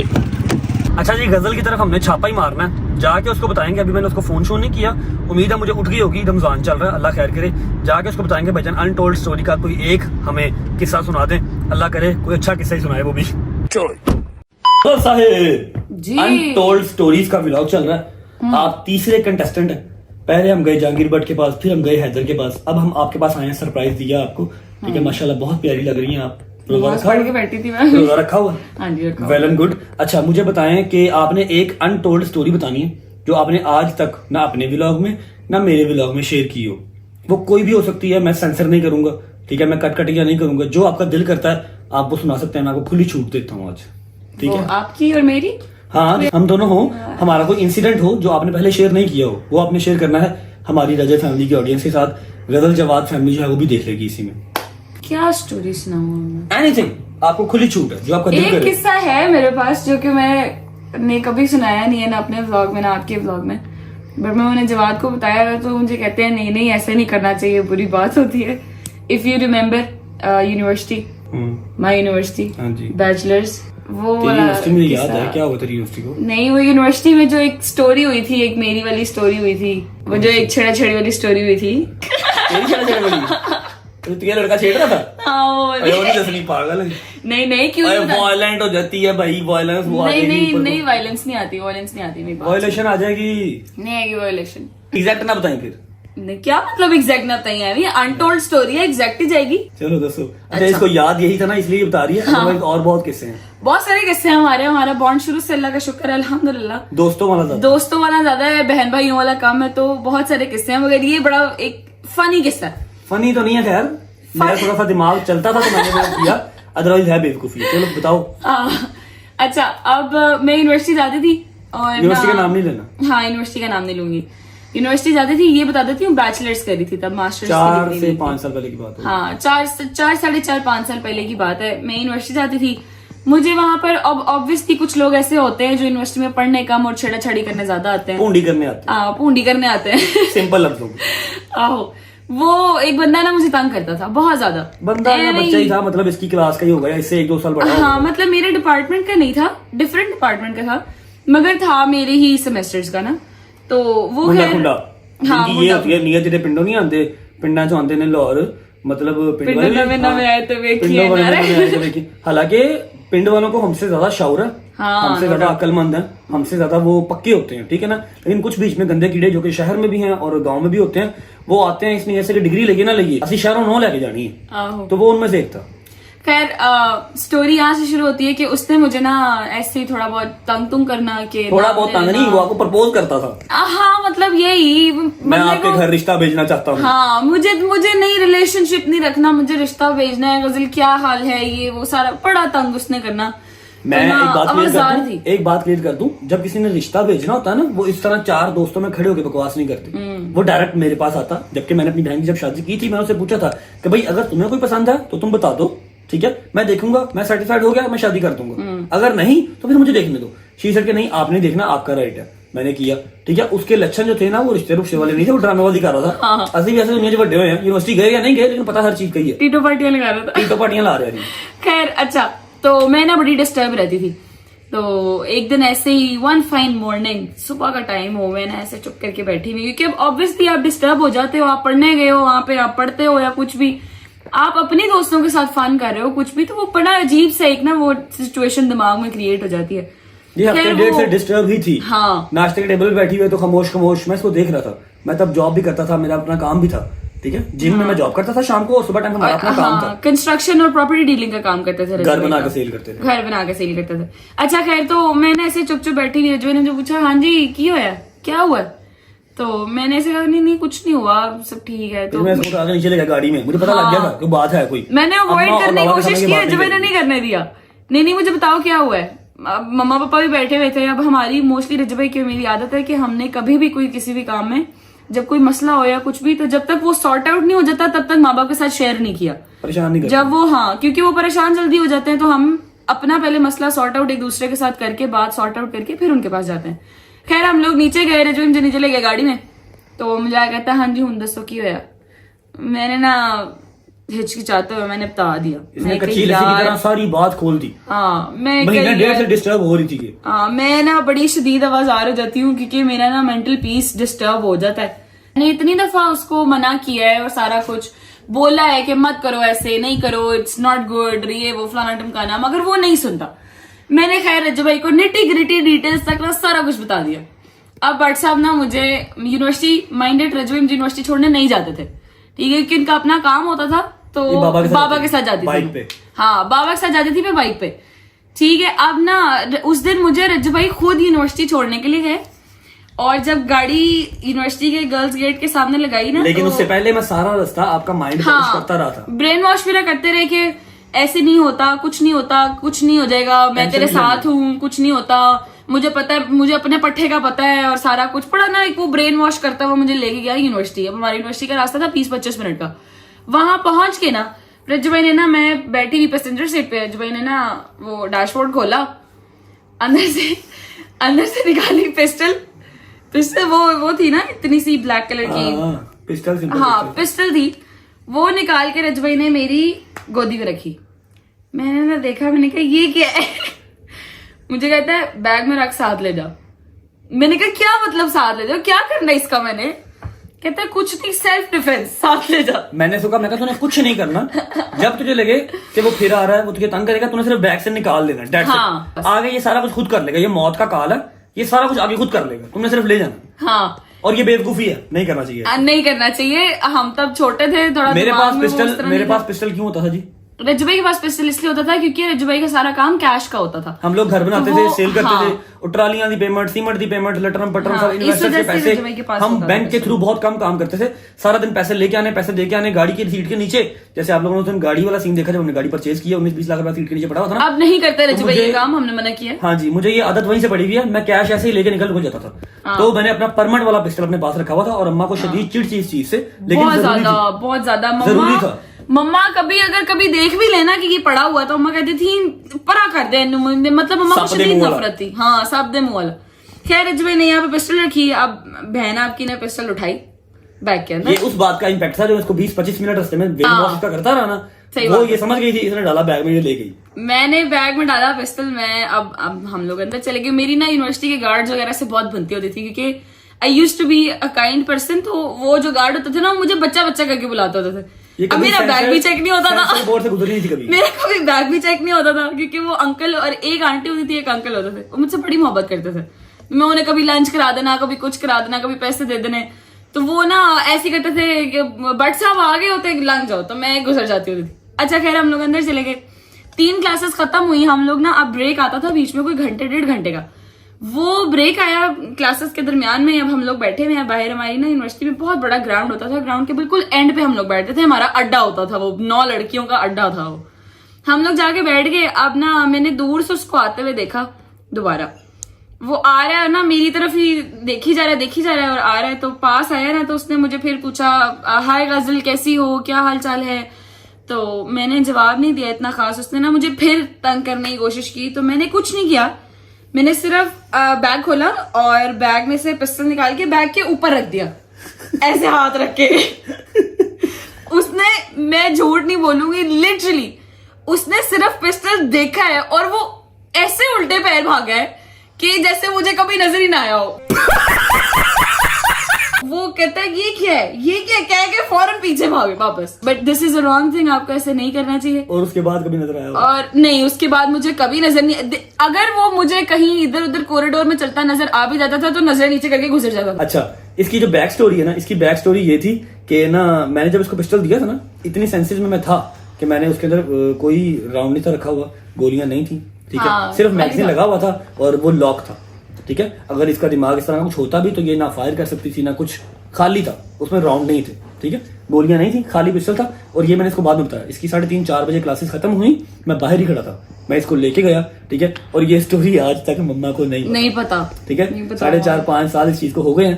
अच्छा जी गजल की तरफ हमने छापा ही मारना है, जाके उसको बताएंगे, अभी मैंने उसको फोन शोन नहीं किया, उम्मीद है मुझे उठ गई होगी, रमजान चल रहा है अल्लाह खैर करे, जाके उसको बताएंगे भाईजान अनटोल्ड स्टोरी का कोई एक हमें किस्सा सुना दें, अल्लाह करे कोई अच्छा किस्सा ही सुनाए वो भी। चलो साहिब अनटोल्ड स्टोरीज का व्लॉग चल रहा है, आप तीसरे कंटेस्टेंट हैं, पहले हम गए जहांगीर भट्ट के पास, फिर हम गए हैदर के पास, अब हम आपके पास आए हैं, सरप्राइज दिया आपको, ठीक है। माशाल्लाह बहुत प्यारी लग रही हैं आप, पढ़ के बैठी थी मैं, रोजा रखा हुआ, हाँ जी रखा, वेल एंड गुड। अच्छा मुझे बताएं कि आपने एक अनटोल्ड स्टोरी बतानी है जो आपने आज तक ना अपने व्लॉग में ना मेरे व्लॉग में शेयर की हो, वो कोई भी हो सकती है, मैं सेंसर नहीं करूंगा, ठीक है, मैं कटिंग नहीं करूंगा, जो आपका दिल करता है आप वो सुना सकते हैं, मैं आपको खुली छूट देता हूँ आज, ठीक है। आपकी और मेरी, हाँ हम दोनों हो, हमारा कोई इंसिडेंट हो जो आपने पहले शेयर नहीं किया हो, वो आपने शेयर करना है हमारी रजत फैमिली की ऑडियंस के साथ, गजल जवाद फैमिली जो है वो भी देख लेगी इसी में। क्या स्टोरी सुनाऊं? एनीथिंग, आपको खुली छूट है जो आपका दिल करे। एक किस्सा है मेरे पास जो कि मैंने कभी सुनाया नहीं है, ना अपने व्लॉग में ना आपके व्लॉग में, बट मैंने जवाद को बताया तो मुझे कहते हैं नहीं ऐसे नहीं करना चाहिए, बुरी बात होती है। If you remember university, my university bachelors, वो वाला यूनिवर्सिटी में याद किस्सा। है क्या हुआ तेरी यूनिवर्सिटी को? नहीं, वो यूनिवर्सिटी में जो एक स्टोरी हुई थी, एक मेरी वाली स्टोरी हुई थी, वो जो एक छेड़ा छेड़ी वाली स्टोरी हुई थी। तेरी छेड़ा छेड़ा वाली? तो तेरा लड़का छेड़ रहा था? हाँ, वो वाली। अरे वो नहीं जैसे नहीं पागल है। नहीं क्यों नहीं बता- वायलेंट हो जाती है भाई, वायलेंस वो नहीं वायलेंस नहीं आती मेरी बात। वायलेशन आ जाएगी। नहीं आएगी वायलेशन। एग्जैक्ट ना बताएं फिर। नहीं, क्या मतलब एग्जैक्ट ना बताइए, अभी अनटोल्ड स्टोरी है, एग्जैक्ट ही जाएगी। चलो दसो। अच्छा, इसको याद यही था ना इसलिए बता रही है, अदरवाइज और बहुत किस्से हैं। बहुत सारे किस्से हैं हमारा बॉन्ड शुरू से अल्लाह का शुक्र है अल्हम्दुलिल्लाह। दोस्तों वाला ज्यादा है, बहन भाइयों वाला कम है, तो बहुत सारे किस्से हैं, मगर ये बड़ा एक फनी किस्सा है। फनी तो नहीं है, खैर मेरा थोड़ा सा दिमाग चलता था तो मैंने वो किया, अदरवाइज है बेवकूफी। चलो बताओ। अच्छा, अब मैं यूनिवर्सिटी जाती थी और यूनिवर्सिटी का नाम नहीं लेना। हाँ, यूनिवर्सिटी का नाम नहीं लूंगी। यूनिवर्सिटी जाती थी, ये बता देती हूँ, बैचलर्स करी थी तब, मास्टर्स 4 से 5 साल पहले की बात है। हाँ, 4-4.5 साल पहले की बात है। मैं यूनिवर्सिटी जाती थी, मुझे वहां पर ऑब्वियसली कुछ लोग ऐसे होते हैं जो यूनिवर्सिटी में पढ़ने कम और छेड़ा छड़ी करने ज्यादा आते हैं, पूंडी करने आते हैं। पूंडी करने आते हैं। सिंपल लफ्जों में। आहो, वो एक बंदा ना मुझे तंग करता था बहुत ज्यादा। बंदा या बच्चा ही था, मतलब इसकी क्लास का ही होगा, इससे 1-2 साल बड़ा हाँ, मतलब मेरे डिपार्टमेंट का नहीं था, डिफरेंट डिपार्टमेंट का था, मगर था मेरे ही सेमेस्टर्स का ना, तो वो हाँ, ये होती है नीयत। जेडे पिंडों नहीं आते, पिंडा चो आते ने लाहौर, मतलब पिंड वाले नवे आए तो पिंडों वाले नवे आए तो देखिए। हालांकि पिंड वालों को हमसे ज्यादा शौर है, हमसे ज्यादा अक्लमंद है, हमसे ज्यादा वो पक्के होते हैं, ठीक है ना। लेकिन कुछ बीच में गंदे कीड़े जो कि शहर में भी हैं और गांव में भी होते हैं, वो आते हैं इसलिए ऐसे डिग्री लेके ना लगी, असली शहरों नो लेके जानी है, तो वो उनमें से एक था। खैर, स्टोरी यहाँ से शुरू होती है कि उसने मुझे ना ऐसे ही थोड़ा बहुत तंग करना के, थोड़ा बहुत तंग नहीं, वो आपको प्रपोज करता था। हाँ, मतलब यही, मैं आपके घर रिश्ता भेजना चाहता हूँ। हाँ, मुझे नहीं रिलेशनशिप नहीं रखना, मुझे रिश्ता भेजना है, गजल क्या हाल है, ये वो सारा बड़ा तंग उसने करना। मैं एक बात क्लियर कर दूं, जब किसी ने रिश्ता भेजना होता है ना, वो इस तरह 4 दोस्तों में खड़े होकर बकवास नहीं करते, वो डायरेक्ट मेरे पास आता। जबकि मैंने अपनी बहन की जब शादी की थी, मैंने उससे पूछा था कि भाई अगर तुम्हें कोई पसंद है तो तुम बता दो, ठीक है, मैं देखूंगा, मैं सर्टिफाइड हो गया, मैं शादी कर दूंगा, अगर नहीं तो फिर मुझे देखने दो। शी सेड के नहीं, आपने देखना, आपका राइट है। मैंने किया, ठीक है। उसके लक्षण जो थे ना, वो रिश्ते वाले नहीं थे, वो ड्रामेबाजी कर रहा था। असली भी ऐसे दुनिया से बड़े हुए हैं, यूनिवर्सिटी गए या नहीं गए, लेकिन पता हर चीज कही है, टीटो पार्टियां लगा रहा था, टीटो पार्टियां ला रहे हैं। खैर, अच्छा, तो मैं ना बड़ी डिस्टर्ब रहती थी, तो एक दिन ऐसे ही वन फाइन मॉर्निंग, सुबह का टाइम हो, मैं ना ऐसे चुप करके बैठी हुई, क्योंकि अब ऑब्वियसली आप डिस्टर्ब हो जाते हो, आप पढ़ने गए हो, वहां पे आप पढ़ते हो या कुछ भी, आप अपने दोस्तों के साथ फन कर रहे हो कुछ भी, तो वो बड़ा अजीब सा एक ना वो सिचुएशन दिमाग में क्रिएट हो जाती है। ये हफ्ते डेढ़ से डिस्टर्ब ही थी। हाँ, नाश्ते के टेबल पे बैठी हुई तो खामोश मैं इसको देख रहा था। मैं तब जॉब भी करता था, मेरा अपना काम भी था, ठीक है। जिम में मैं जॉब करता था शाम को, और सुबह टाइम हमारा अपना काम था। कंस्ट्रक्शन और प्रॉपर्टी डीलिंग का काम करते थे, घर बना के सेल करते थे। अच्छा, खैर, तो मैंने ऐसे चुप चुप बैठी हुई, रजवे ने जो पूछा, हाँ जी की होया, क्या हुआ, तो मैंने ऐसे कहा नहीं कुछ नहीं हुआ, सब ठीक है। तो मैं इसको आगे नीचे ले गया गाड़ी में, मुझे पता लग गया था कि बात है कोई। मैंने अवॉइड करने की कोशिश की, रजवे ने नहीं करने दिया। नहीं, मुझे बताओ क्या हुआ है। अब मम्मा पापा भी बैठे हुए थे। अब हमारी मोस्टली रजवे की मेरी आदत है कि हमने कभी भी कोई किसी भी काम में जब कोई मसला हो या कुछ भी, तो जब तक वो सॉर्ट आउट नहीं हो जाता तब तक माँ बाप के साथ शेयर नहीं किया, परेशान नहीं जब वो, हाँ, क्योंकि वो परेशान जल्दी हो जाते हैं, तो हम अपना पहले मसला सॉर्ट आउट एक दूसरे के साथ करके, बात सॉर्ट आउट करके फिर उनके पास जाते हैं। खैर, हम लोग नीचे गए, रजवे मुझे नीचे ले गया गाड़ी में, तो मुझे आ कहता, हाँ जी हूं दसो की होया। मैंने ना हिचकिचाते हुए मैंने बता दिया, इसने कच्ची लस्सी की तरह सारी बात खोल दी। हाँ, मैं महीना डेढ़ से डिस्टर्ब हो रही थी। हाँ, मैं ना बड़ी शदीद आवाज़ार हो जाती हूँ, क्योंकि मेरा ना मेंटल पीस डिस्टर्ब हो जाता है। मैंने इतनी दफा उसको मना किया है और सारा कुछ बोला है कि मत करो, ऐसे नहीं करो, इट्स नॉट गुड, ये वो फलाना ढमकाना, मगर वो नहीं सुनता। मैंने खैर रज्जू भाई को निटी ग्रिटी डिटेल्स तक ना सारा कुछ बता दिया। अब बट साहब ना मुझे यूनिवर्सिटी माइंडेड, रज्जू यूनिवर्सिटी छोड़ने नहीं जाते थे, ठीक है, क्योंकि इनका अपना काम होता था, तो बाबा के साथ जाती थी। हाँ, बाबा के साथ जाती थी मैं बाइक पे, ठीक है। अब ना उस दिन मुझे रज्जू भाई खुद यूनिवर्सिटी छोड़ने के लिए गए, और जब गाड़ी यूनिवर्सिटी के गर्ल्स गेट के सामने लगाई ना, लेकिन तो उससे पहले मैं सारा रास्ता आपका माइंड करता रहा था, ब्रेन वॉश मेरा करते रहे कि ऐसे नहीं होता, कुछ नहीं होता, कुछ नहीं हो जाएगा, मैं तेरे साथ हूँ, कुछ नहीं होता, मुझे पता है, मुझे अपने पट्टे का पता है, और सारा कुछ पड़ा ना, एक वो ब्रेन वॉश करता हुआ मुझे लेके गया यूनिवर्सिटी। अब हमारी यूनिवर्सिटी का रास्ता था 20-25 मिनट का। वहां पहुंच के ना रज्जू भाई ने ना, मैं बैठी हुई पैसेंजर सीट पे, रज्जू भाई ने ना वो डैशबोर्ड खोला, अंदर से निकाली पिस्टल वो थी ना इतनी सी ब्लैक कलर की पिस्टल, हाँ पिस्टल थी, वो निकाल के रज्जू भाई ने मेरी गोदी में रखी। मैंने ना देखा, मैंने कहा ये क्या है। मुझे कहता है बैग में रख, साथ ले जाओ। मैंने कहा क्या मतलब साथ ले जाओ, क्या करना है इसका? मैंने कहता है कुछ नहीं, सेल्फ डिफेंस, साथ ले जा। मैंने सोचा, मैं तूने कुछ नहीं करना, जब तुझे लगे कि वो फिर आ रहा है, वो तुझे तंग करेगा, तूने सिर्फ बैग से निकाल देना। हाँ, आगे ये सारा कुछ खुद कर लेगा, ये मौत का काल है, ये सारा कुछ आगे खुद कर लेगा, तुमने सिर्फ ले जाना। हाँ, और ये बेवकूफी है, नहीं करना चाहिए, नहीं करना चाहिए। हम तब छोटे थे, थोड़ा मेरे पास पिस्टल क्यों होता था जी? रज्जू भाई के पास पिस्टल इसलिए होता था क्योंकि रज्जू भाई का सारा काम कैश का होता था। हम लोग घर बनाते थे, सेल करते थे, और ट्रालियां दी पेमेंट, सीमेंट दी पेमेंट, लटरम पटरम, सब इन्वेस्टर्स के पैसे, हम बैंक के थ्रू बहुत कम काम करते थे। सारा दिन पैसे लेके आने, पैसे देके आने, गाड़ी की सीट के नीचे, जैसे आप लोगों ने गाड़ी वाला सीन देखा जब हमने गाड़ी परचेज किया, 19-20 लाख रुपया सीट के नीचे पड़ा हुआ था। अब नहीं करते रज्जू भाई ये काम, हमने मना किया। हाँ जी, मुझे ये आदत वहीं से पड़ी हुई है, मैं कैश ऐसे ही लेके निकल जाता था। तो मैंने अपना परमानेंट वाला पिस्टल अपने पास रखा हुआ था, और अम्मा को शदीद चिढ़ थी इस चीज से, लेकिन बहुत ज्यादा जरूरी था। मम्मा कभी देख भी लेना कि ये पड़ा हुआ, तो मम्मा कहती थी परा कर दे, मतलब मम्मा को शदीद नफरत थी। हाँ, साफ दे मुंह वाला। खैर रज्जू भाई ने यहाँ पे पिस्टल रखी, अब बहन आपकी ने पिस्टल उठाई बैग के अंदर। ये उस बात का इम्पैक्ट था जो इसको 20-25 मिनट रास्ते में का करता रहा ना, वो ये समझ गई थी, इसने डाला बैग में, ये ले गई। मैंने बैग में डाला पिस्टल, मैं अब हम लोग अंदर चले गए। मेरी ना यूनिवर्सिटी के गार्ड्स वगैरह से बहुत बनती होती थी, क्योंकि I used to be a kind person, तो वो जो गार्ड होते थे ना, मुझे बच्चा बच्चा करके बुलाते होते थे। अब मेरा बैग भी चेक नहीं होता था, बोर्ड से गुजरी नहीं थी कभी, मेरा कभी बैग भी चेक नहीं होता था, क्योंकि वो अंकल और एक आंटी होती थी, एक अंकल होते थे, वो मुझसे बड़ी मोहब्बत करते थे। मैं उन्हें कभी लंच करा देना, कभी कुछ करा देना, कभी पैसे दे देने, तो वो ना ऐसे करते थे कि बट साहब आगे होते लंच जाओ, तो मैं गुजर जाती होती थी। अच्छा खैर हम लोग अंदर चले गए, 3 क्लासेस खत्म हुई हम लोग ना, अब ब्रेक आता था बीच में, कोई घंटे 1.5 घंटे का। वो ब्रेक आया क्लासेस के दरमियान में, अब हम लोग बैठे हुए हैं बाहर। हमारी ना यूनिवर्सिटी में बहुत बड़ा ग्राउंड होता था, ग्राउंड के बिल्कुल एंड पे हम लोग बैठते थे, हमारा अड्डा होता था, वो 9 लड़कियों का अड्डा था वो। हम लोग जाके बैठ गए। अब ना मैंने दूर से उसको आते हुए देखा, दोबारा वो आ रहा है ना, मेरी तरफ ही देखी जा रहा है और आ रहा है, तो पास आया ना, तो उसने मुझे फिर पूछा, हाय गजल कैसी हो, क्या हाल चाल है? तो मैंने जवाब नहीं दिया इतना खास। उसने ना मुझे फिर तंग करने की कोशिश की, तो मैंने कुछ नहीं किया, मैंने सिर्फ बैग खोला और बैग में से पिस्टल निकाल के बैग के ऊपर रख दिया, ऐसे हाथ रख के। उसने, मैं झूठ नहीं बोलूंगी, लिटरली उसने सिर्फ पिस्टल देखा है और वो ऐसे उल्टे पैर भागा है कि जैसे मुझे कभी नजर ही ना आया हो। वो कहता है ये क्या कह के फौरन पीछे भागे वापस। But this is a wrong thing, आपको ऐसे नहीं करना चाहिए। और उसके बाद कभी नजर आया? और नहीं, उसके बाद मुझे कभी नजर नहीं, अगर वो मुझे कहीं इधर उधर कॉरिडोर में चलता नजर आ भी जाता था तो नजर नीचे करके गुजर जाता था। अच्छा, इसकी जो बैक स्टोरी है ना, इसकी बैक स्टोरी ये थी कि ना, मैंने जब इसको पिस्टल दिया था ना, इतनी सेंसेस में मैं था कि मैंने उसके अंदर कोई राउंड नहीं था रखा हुआ, गोलियां नहीं थी, ठीक है, सिर्फ मैगजीन लगा हुआ था और वो लॉक था, ठीक है। अगर इसका दिमाग इस तरह का कुछ होता भी तो ये ना फायर कर सकती थी ना कुछ, खाली था, उसमें राउंड नहीं थे, ठीक है, गोलियां नहीं थी, खाली पिस्टल था। और ये मैंने इसको बाद में बताया, इसकी 3:30-4 बजे क्लासेस खत्म हुई, मैं बाहर ही खड़ा था, मैं इसको लेके गया, ठीक है। और ये स्टोरी आज तक मम्मा को नहीं पता, ठीक है। 4.5-5 साल इस चीज को हो गए हैं,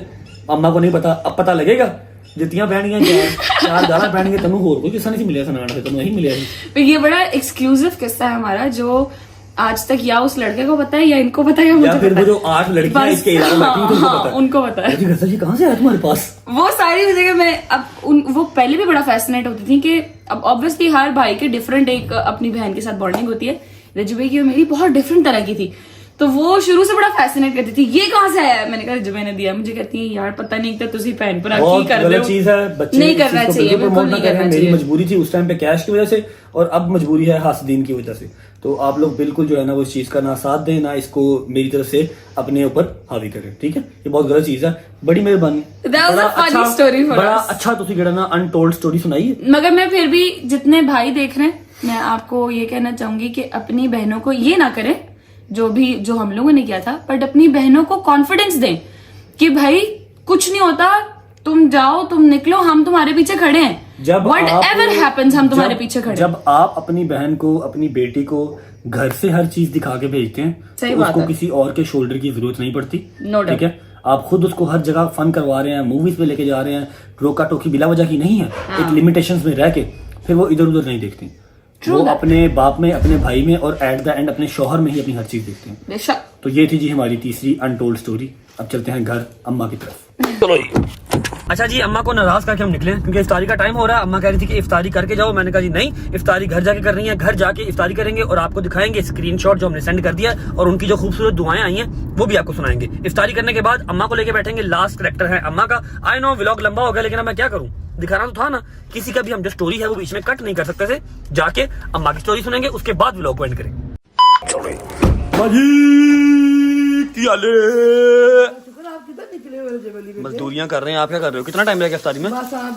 अम्मा को नहीं पता। अब पता लगेगा, जितियां पहनियां 4 गाला पहनेंगे, तनु होर कोई किस्सा नहीं मिलिया, सुनाना से तनु यही मिलिया। ये बड़ा एक्सक्लूसिव किस्सा है हमारा, जो आज तक या उस लड़के को पता है या इनको पता है, मुझे फिर वो जो 8 लड़कियां इसके अलावा बैठी उनको पता है, उनको पता है। गजल जी कहाँ से आया तुम्हारे पास? वो सारी जगह मैं अब वो पहले भी बड़ा फैसिनेट होती थी कि अब ऑब्वियसली हर भाई के डिफरेंट एक अपनी बहन के साथ बॉन्डिंग होती है। रज्जू भाई की और मेरी बहुत डिफरेंट तरह की थी, तो वो शुरू से बड़ा फैसिनेट करती थी, ये कहाँ से आया? मैंने कहा रज्जू भाई ने दिया। मुझे कहती है यार पता नहीं था तुसी पहन पर की कर रहे हो, चीज है, बच्चे नहीं करना चाहिए, बिल्कुल नहीं करना चाहिए। मेरी मजबूरी थी उस टाइम पे कैश की वजह से, और अब मजबूरी है हासदीन की वजह से। तो आप लोग बिल्कुल जो है ना वो इस चीज का ना साथ दें, ना इसको मेरी तरफ से अपने ऊपर हावी करें, ठीक है। ये बहुत गलत चीज है, बड़ी मेहरबानी, बड़ा अच्छा तुसी जरा ना अनटोल्ड स्टोरी सुनाई है। मगर मैं फिर भी जितने भाई देख रहे हैं, मैं आपको ये कहना चाहूंगी कि अपनी बहनों को ये ना करें जो हम लोगों ने किया था, बट अपनी बहनों को कॉन्फिडेंस दें कि भाई कुछ नहीं होता, तुम जाओ, तुम निकलो, हम तुम्हारे पीछे खड़े हैं, व्हाटएवर हैपेंस हम तुम्हारे पीछे खड़े हैं। जब आप अपनी बहन को, अपनी बेटी को घर से हर चीज दिखा के भेजते हैं, तो उसको किसी और के शोल्डर की जरूरत नहीं पड़ती, ठीक है। आप खुद उसको हर जगह फन करवा रहे हैं, मूवीज पे लेके जा रहे हैं, रोका टोकी बिला वजह की नहीं है, एक लिमिटेशंस में रह के, फिर वो इधर उधर नहीं देखती, वो अपने बाप में, अपने भाई में, और एट द एंड अपने शौहर में ही अपनी हर चीज देखते हैं। तो ये थी जी हमारी तीसरी अनटोल्ड स्टोरी। अब चलते हैं घर अम्मा की तरफ। चलो जी। अच्छा जी, अम्मा को नाराज करके हम निकले क्योंकि इफ्तारी का टाइम हो रहा है। अम्मा कह रही थी कि इफ्तारी करके जाओ, मैंने कहा जी नहीं, इफ्तारी घर जाके करनी है, घर जाके इफ्तारी करेंगे और आपको दिखाएंगे स्क्रीनशॉट जो हमने सेंड कर दिया है और उनकी जो खूबसूरत दुआएं आई हैं वो भी आपको सुनाएंगे। इफ्तारी करने के बाद अम्मा को लेके बैठेंगे, लास्ट कैरेक्टर है अम्मा का। आई नो व्लॉग लंबा हो गया लेकिन अब मैं क्या करूं, दिखाना तो था ना, किसी का भी हम जो स्टोरी है वो बीच में कट नहीं कर सकते थे। जाके अम्मा की स्टोरी सुनेंगे, उसके बाद व्लॉग को एंड करेंगे। मजदूरियां कर रहे हैं, आप क्या कर रहे हो? कितना टाइम रह गया इफ्तारी में?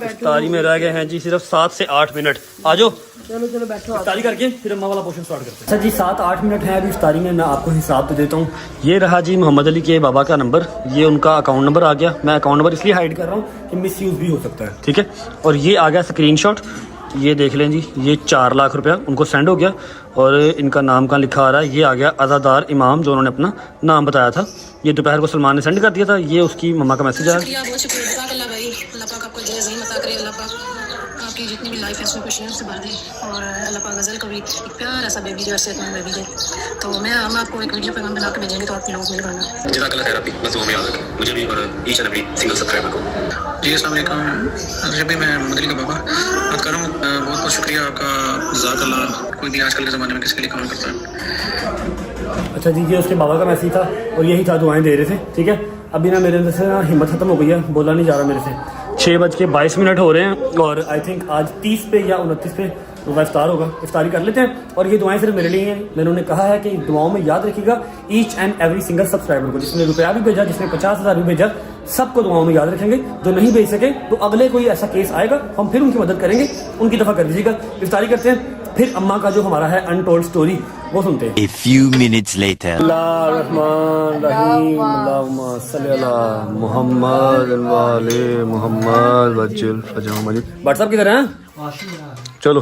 इफ्तारी में रह गए हैं जी सिर्फ 7 से 8 मिनट। आ जाओ, चलो बैठो। इफ्तारी करके फिर अम्मा वाला पोर्शन स्टार्ट करते हैं। अच्छा जी, 7-8 मिनट है अभी इफ्तारी में, मैं आपको हिसाब तो देता हूँ। ये रहा जी मोहम्मद अली के बाबा का नंबर, ये उनका अकाउंट नंबर आ गया। मैं अकाउंट नंबर इसलिए हाइड कर रहा हूँ कि मिस यूज भी हो सकता है, ठीक है। और ये आ गया स्क्रीनशॉट, ये देख लें जी, ये 4 लाख रुपया उनको सेंड हो गया और इनका नाम कहाँ लिखा आ रहा है, ये आ गया अज़ादार इमाम, जो उन्होंने अपना नाम बताया था। ये दोपहर को सलमान ने सेंड कर दिया था। ये उसकी मम्मा का मैसेज आया। बहुत शुक्रिया अल्लाह भाई, अल्लाह पाक आपको जय ज़हीन अता करे, अल्लाह पाक आपकी जितनी भी लाइफ है उसमें खुशियों से भर दे और अल्लाह पाक गज़ल को भी एक प्यारा सा बेबी जो सेहतमंद बेबी दे। तो हम आपको एक वीडियो पैगाम बना के भेजेंगे तो आप लोग मिल पाना। जज़ाकल्लाह खैर आपकी, बस दुआ में याद रखें मुझे भी और each and every single subscriber को। जी अस्सलाम वालेकुम। जब भी मैं मोहम्मद अली का बाबा बात कर रहा हूँ, बहुत बहुत शुक्रिया आपका, जज़ाकल्लाह। कोई भी आजकल के ज़माने में किसके लिए काम करता है। अच्छा जी, ये उसके बाबा का मैसेज था और यही था, दुआएं दे रहे थे, ठीक है। अभी ना मेरे अंदर से ना हिम्मत खत्म हो गई है, बोला नहीं जा रहा मेरे से। 6:22 हो रहे हैं और आई थिंक आज 30 पे या 29 पे तो इफ्तार होगा। इफ्तारी कर लेते हैं और ये दुआएं सिर्फ मेरे लिए हैं। मैंने उन्हें कहा है कि दुआओं में याद रखिएगा each and every single subscriber को, जिसने रुपया भी भेजा, जिसने 50,000 भी भेजा, सबको दुआओं में याद रखेंगे। जो नहीं भेज सके तो अगले कोई ऐसा केस आएगा, हम फिर उनकी मदद करेंगे, उनकी दफ़ा कर दीजिएगा। इफ्तारी करते हैं, फिर अम्मा का जो हमारा है अनटोल्ड स्टोरी वो सुनते हैं। A few minutes later. WhatsApp किधर है? चलो।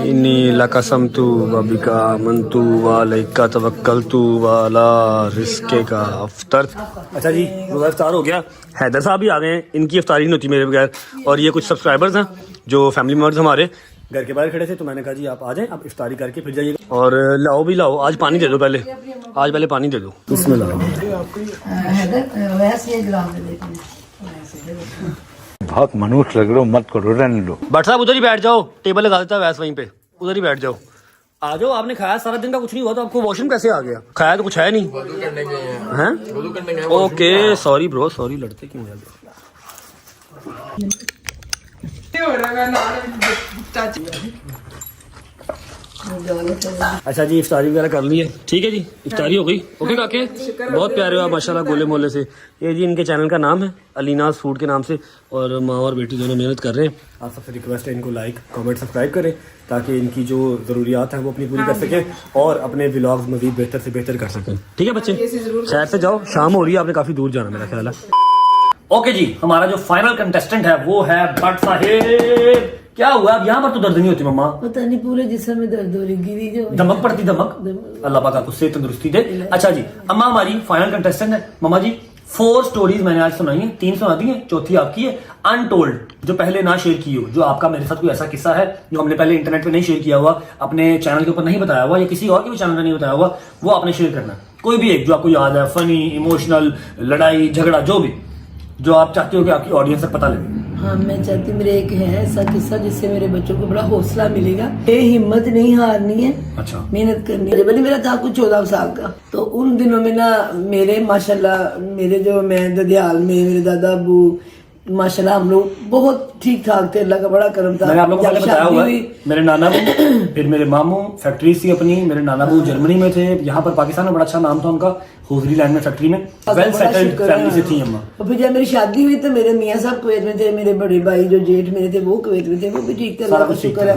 इन्नी लकसम तू बबिका मंतु वालैका तवक्कलतु वाला रिस्के का अफ्तर। अच्छा जी, रोज़ा इफ्तार हो गया। हैदर साहब भी आ गए हैं, इनकी इफ्तारी नहीं होती मेरे बगैर। और ये कुछ सब्सक्राइबर्स हैं जो फैमिली मेम्बर्स हमारे घर के बाहर खड़े थे, तो मैंने कहा जी आप आ जाएं, आप इफ्तारी करके फिर जाइएगा। और लाओ भी लाओ, आज पानी दे दो पहले, आज पहले पानी दे दो। बिस्मिल्लाह। बहुत मनुष्य लग रहे हो, मत करो, रहने दो। भट्ट साहब उधर ही बैठ जाओ, टेबल लगा देता है वैसे वहीं पे, उधर ही बैठ जाओ। आ जाओ, आपने खाया सारा दिन का कुछ नहीं हुआ तो आपको वॉशरूम कैसे आ गया? खाया तो कुछ है नहीं हैं? ओके सॉरी ब्रो, सॉरी, लड़ते क्यों हैं? अच्छा जी, इफ्तारी वगैरह कर ली है, ठीक है जी, इफ्तारी हो गई। ओके काके, बहुत प्यारे हो आप माशाल्लाह, गोले मोले से। ये जी इनके चैनल का नाम है अलीनाज फूड के नाम से, और माँ और बेटी दोनों मेहनत कर रहे हैं। आप सबसे रिक्वेस्ट है इनको लाइक कमेंट सब्सक्राइब करें ताकि इनकी जो ज़रूरियात हैं वो अपनी पूरी कर सकें और अपने व्लॉग्स मज़ीद बेहतर से बेहतर कर सकें। ठीक है बच्चे, शहर से जाओ, शाम हो रही है, आपने काफ़ी दूर जाना मेरा ख्याल है। ओके जी, हमारा जो फाइनल कंटेस्टेंट है वो है भट्ट साहेब। क्या हुआ? अब यहाँ पर तो दर्द नहीं होती मम्मा? पता नहीं, पूरे जिस्म में दर्द हो रही, गिरी जो दमक पड़ती, दमक। अल्लाह पाक आपको सेहत तंदुरुस्ती दे। अच्छा जी, अम्मा हमारी फाइनल कंटेस्टेंट है। मम्मा जी 4 स्टोरीज मैंने आज सुनाई है, 3 सुना दी है, चौथी आपकी है अनटोल्ड, जो पहले ना शेयर की हो, जो आपका मेरे साथ कोई ऐसा किस्सा है जो हमने पहले इंटरनेट पे नहीं शेयर किया हुआ, अपने चैनल के ऊपर नहीं बताया हुआ या किसी और के भी चैनल पे नहीं बताया हुआ, वो आपने शेयर करना। कोई भी एक जो आपको याद है, फनी, इमोशनल, लड़ाई झगड़ा, जो भी जो आप चाहते हो कि आपकी ऑडियंस तक पता लगे। हाँ, मैं चाहती हूँ मेरे एक है ऐसा किस्सा जिससे मेरे बच्चों को बड़ा हौसला मिलेगा। ये हिम्मत नहीं हारनी है, अच्छा मेहनत करनी है। जब मेरा था कुछ 14 साल का, तो उन दिनों में ना मेरे माशाल्लाह, मेरे जो मैं ददियाल में मेरे दादा अबू माशाल्लाह हम लोग बहुत ठीक ठाक थे, अल्लाह का बड़ा करम था। मैंने आप लोगों को पहले बताया हुआ है, मेरे नाना बू, फिर मेरे मामू, फैक्ट्री थी अपनी। मेरे नाना बू जर्मनी में थे, यहाँ पर पाकिस्तान में बड़ा अच्छा नाम था उनका, होजरी लैंड में फैक्ट्री में, वेल सेटल्ड फैमिली से थी अम्मा। और फिर जब मेरी शादी हुई तो मेरे मियाँ साहब कुवैत में थे, मेरे बड़े भाई जो जेठ मेरे थे वो कुवैत में थे, वो भी ठीक थे, अल्लाह का शुक्र है।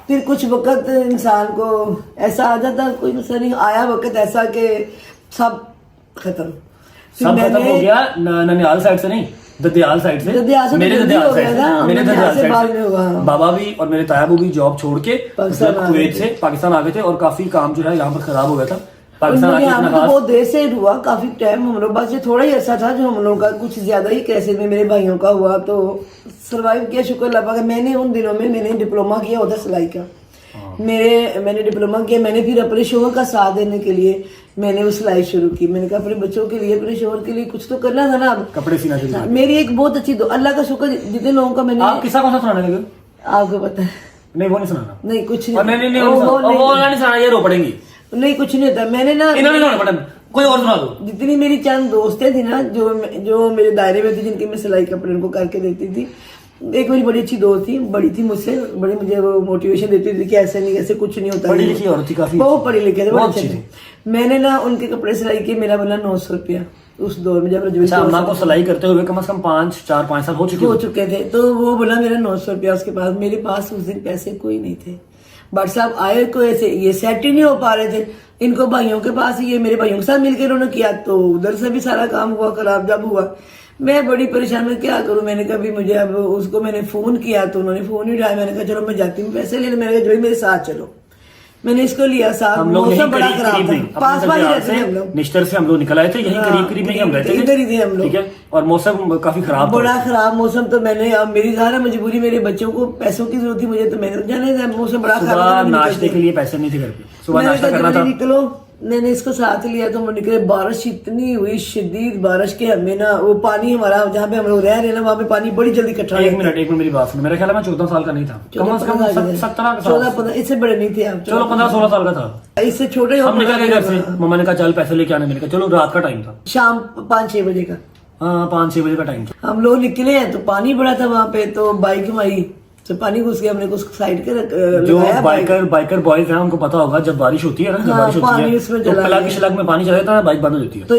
फिर कुछ वक्त इंसान को ऐसा आ जाता, कोई मसला नहीं, आया वक्त ऐसा कि सब खत्म। सब खत्म हो गया, ननिहाल साइड से नहीं, ददियाल साइड से, मेरे ददियाल साइड से, मेरे ददियाल साइड से बाबा भी और मेरे तायाबू भी जॉब छोड़ के कुवैत से पाकिस्तान आ गए थे और काफी काम जो है यहाँ पर खराब हो गया था। पाकिस्तान आके बहुत देर से हुआ, काफी टाइम हम लोग, बस ये थोड़ा ही अर्सा था जो हम लोग का, कुछ ज्यादा ही कैसे में मेरे भाइयों का हुआ, तो सरवाइव किया, शुक्र अल्लाह का। मैंने उन दिनों में मैंने डिप्लोमा किया उधर सिलाई का, मैंने डिप्लोमा किया। मैंने फिर अपने शोहर का साथ देने के लिए मैंने वो सिलाई शुरू की। मैंने कहा अपने बच्चों के लिए, अपने शोहर के लिए कुछ तो करना था ना। अब कपड़े सीना शुरू हाँ, मेरी एक बहुत अच्छी अल्लाह का शुक्र, जितने लोगों का मैंने, आप किस्सा कौन सा सुनाने लगे? आपको पता है? नहीं वो नहीं सुनाना। नहीं कुछ और नहीं सुनाना, ये रो पड़ेंगी। नहीं कुछ नहीं होता। मैंने ना इन्होंने रोना पड़ा, कोई और सुना दो। जितनी मेरी चंद दोस्तें थी ना जो मेरे दायरे में थी, जिनके मैं सिलाई कपड़े उनको करके देती थी, एक मेरी बड़ी अच्छी दोस्त थी, बड़ी थी मुझसे, बड़ी मुझे वो मोटिवेशन देती थी कि ऐसे नहीं, ऐसे कुछ नहीं होता। पढ़ी लिखी औरत थी काफी, बहुत पढ़ी लिखी थी, बहुत बहुत अच्छी अच्छी थी। मैंने ना उनके कपड़े सिलाई किए, मेरा बना 900 रुपया उस दौर में, जब अच्छा, अम्मा को सिलाई करते हुए कम से कम 4-5 साल हो चुके थे। तो वो बोला मेरा 900 रुपया उसके पास। मेरे पास उस दिन पैसे कोई नहीं थे। बट साहब आए को ऐसे, ये सेट ही नहीं हो पा रहे थे। इनको भाइयों के पास, ये मेरे भाइयों के साथ मिलकर उन्होंने किया, तो उधर से भी सारा काम हुआ खराब। जब हुआ मैं बड़ी परेशान, मैं क्या करूं। मैंने कहा भी मुझे, अब उसको मैंने फोन किया तो उन्होंने फोन ही उठाया। मैंने कहा चलो मैं जाती हूँ पैसे लेने। मैंने कहा जो मेरे साथ चलो। मैंने इसको लिया साथ। मौसम बड़ा खराब था, पास पास रहते थे हम लोग। निश्तर से हम लोग निकल आए थे, यहीं करीब में ही हम रहते थे, इधर ही थे हम लोग। ठीक है, और मौसम काफी खराब था, बड़ा खराब मौसम। तो मैंने, अब मेरी सारा मजबूरी, मेरे बच्चों को पैसों की जरूरत थी मुझे, तो मैंने जाने था, मौसम बड़ा खराब। नाश्ते के लिए पैसे नहीं थे घर पे, सुबह नाश्ता करना था। निकलो, मैंने इसको साथ लिया तो हम निकले। बारिश इतनी हुई, शदीद बारिश के, हमें ना वो पानी हमारा जहाँ पे हम लोग रह रहे हैं ना, वहाँ पे पानी बड़ी जल्दी इकट्ठा। एक मिनट मेरी बात सुनो। मेरा ख्याल है मैं 14 साल का नहीं था, कम से कम 17 14-15, इससे बड़े नहीं थे आप। चलो 15-16 साल का था। इससे छोटे हम निकल गए घर से। मम्मा ने कहा चल पैसे लेके आने। मैंने कहा चलो, रात का टाइम था, शाम 5-6 बजे का। हाँ 5-6 बजे का टाइम था। हम लोग निकले हैं तो पानी बड़ा था वहाँ पे, तो बाइक हमारी तो पानी घुस गया। हमने उसको साइड के जो बाइकर बॉयज हैं उनको पता होगा, जब बारिश होती है ना, जब बारिश होती है तो प्लग शलग में पानी चला जाता है, बाइक बंद हो जाती है। तो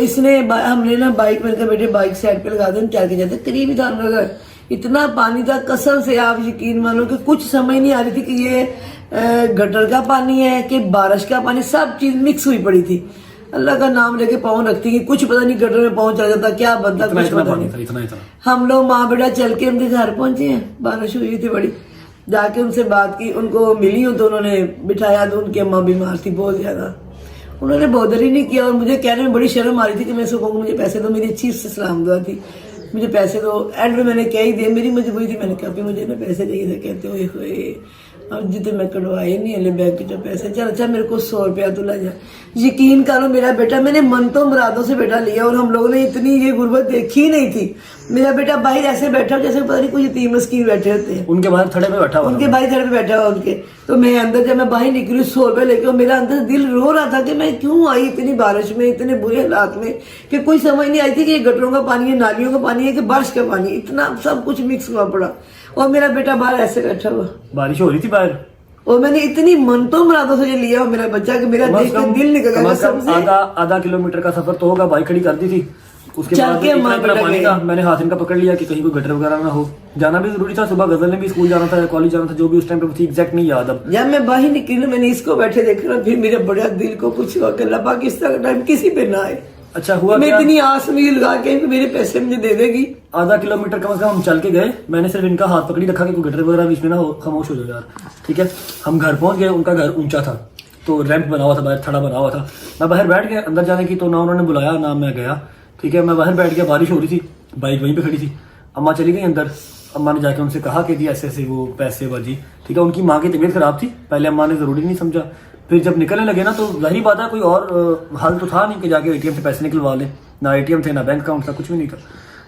हमने ना बाइक, मैंने कहा बेटे बाइक साइड पे लगा दो, चल के जाते। करीब ही था हम लोग, इतना पानी था कसम से, आप यकीन मानो कि कुछ समझ नहीं आ रही थी कि ये गटर का पानी है कि बारिश का पानी, सब चीज मिक्स हुई पड़ी थी। अल्लाह का नाम लेके पाँव रखती कि कुछ पता नहीं गटर में पाँव चला जाता, क्या बनता कुछ पता नहीं। हम लोग माँ बेटा चल के उनके घर पहुंचे हैं। बारिश हुई थी बड़ी, जाके उनसे बात की, उनको मिली हूँ तो उन्होंने बिठाया। तो उनकी अम्मा बीमार थी बहुत ज्यादा, उन्होंने बॉदर ही नहीं किया। और मुझे कहने में बड़ी शर्म आ रही थी कि मैं उसको कहूँ मुझे पैसे दो। मेरी अच्छी से सलाम दुआ थी, मुझे पैसे दो। एंड में मैंने क्या ही दिया, मेरी मजबूरी थी। मैंने कहा मुझे ना पैसे चाहिए थे। कहते हुए अब जितने मैं कटवाए नहीं हले बैंक के जो पैसे, चल अच्छा मेरे को 100 रुपया तो ला जा। यकीन करो मेरा बेटा, मैंने मन तो मुरादों से बेटा लिया, और हम लोगों ने इतनी ये गुर्बत देखी ही नहीं थी। मेरा बेटा बाहर ऐसे बैठा जैसे पता नहीं कोई यतीम मिस्कीन बैठे होते हैं। उनके बाहर थड़े पे बैठा हुआ, उनके बाहर थड़े पे बैठा हुआ उनके। तो मैं अंदर, जब मैं बाहर निकली 100 रुपये लेके, और मेरा अंदर दिल रो रहा था कि मैं क्यों आई इतनी बारिश में, इतने बुरे हालात में, कि कोई समझ नहीं आई थी कि ये गटरों का पानी है, नालियों का पानी है कि बारिश का पानी, इतना सब कुछ मिक्स हुआ पड़ा। और मेरा बेटा बाहर ऐसे बैठा हुआ, बारिश हो रही थी बाहर, और मैंने इतनी मन तो मुरादों से लिया और मेरा बच्चा कि मेरा देख के दिल निकल गया सबसे। आधा किलोमीटर का सफर तो होगा, बाइक खड़ी कर दी थी। उसके चल बाद के इतना पानी था, मैंने हाथ इनका पकड़ लिया कि कहीं कोई गटर वगैरह ना हो। जाना भी जरूरी था, सुबह गजल ने भी स्कूल जाना था, कॉलेज जाना था, जो भी उस टाइम पे थी एग्जैक्ट नहीं याद। अब जब मैं बाहर निकली, मैंने इसको बैठे देखा, फिर मेरे बड़ा दिल को कुछ हुआ कि अल्लाह पाक इस तरह टाइम किसी पे ना आए। अच्छा हुआ, मैं इतनी आस में लगा के कि मेरे पैसे मुझे दे देगी। आधा किलोमीटर कम से कम हम चल के गए। मैंने सिर्फ इनका हाथ पकड़ी रखा कि कोई गटर वगैरह बीच में ना हो, खामोश हो जाओ यार, ठीक है। हम घर पहुंच गए, उनका घर ऊंचा था, तो रैंप बना हुआ था, बाहर थड़ा बना हुआ था। मैं बाहर बैठ गया, अंदर जाने की तो ना उन्होंने बुलाया ना मैं गया, ठीक है। मैं बाहर बैठ गया, बारिश हो रही थी, बाइक वहीं पे खड़ी थी। अम्मा चली गई अंदर। अम्मा ने जाके उनसे कहा कि जी ऐसे ऐसे वो पैसे बाजी, ठीक है। उनकी माँ की तबीयत खराब थी, पहले अम्मा ने जरूरी नहीं समझा। फिर जब निकलने लगे ना, तो जाहिर बात है कोई और हल तो था नहीं कि जाके एटीएम से पैसे निकलवा लें। ना एटीएम थे, ना बैंक अकाउंट था, कुछ भी नहीं था।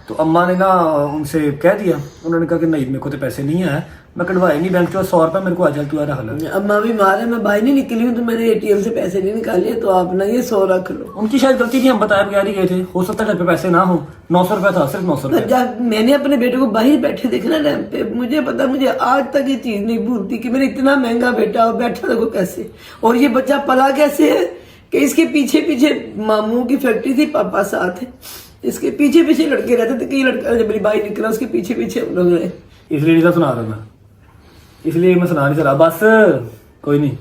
तो अम्मा ने ना उनसे कह दिया, उन्होंने कहा कि नहीं मेरे को तो पैसे नहीं है, मैं कटवाए नहीं बैंक से, 100 रुपये मेरे को आ जाए, तू यार हाल। अम्मा भी मार है, मैं बाहर नहीं निकली हूँ तो मैंने एटीएम से पैसे नहीं निकाले, तो आप ना ये 100 रख लो। उनकी शायद गलती थी, हम बताए बगैर ही गए थे, हो सकता है घर पे पैसे ना हो। 900 रुपया था, सिर्फ 900 रुपया। जब मैंने अपने बेटे को बाहर बैठे देखना रैंप पे, मुझे पता, मुझे आज तक ये चीज नहीं भूलती कि मेरे इतना महंगा बेटा और बैठा देखो कैसे, और ये बच्चा पला कैसे है कि इसके पीछे पीछे मामू की फैक्ट्री थी, पापा साथ है, इसके पीछे पीछे लड़के रहते थे। कई लड़का जब मेरी बाइक निकला उसके पीछे पीछे हम लोग रहे। इसलिए नहीं था सुना रहा मैं, इसलिए मैं सुना नहीं रहा। बस कोई नहीं,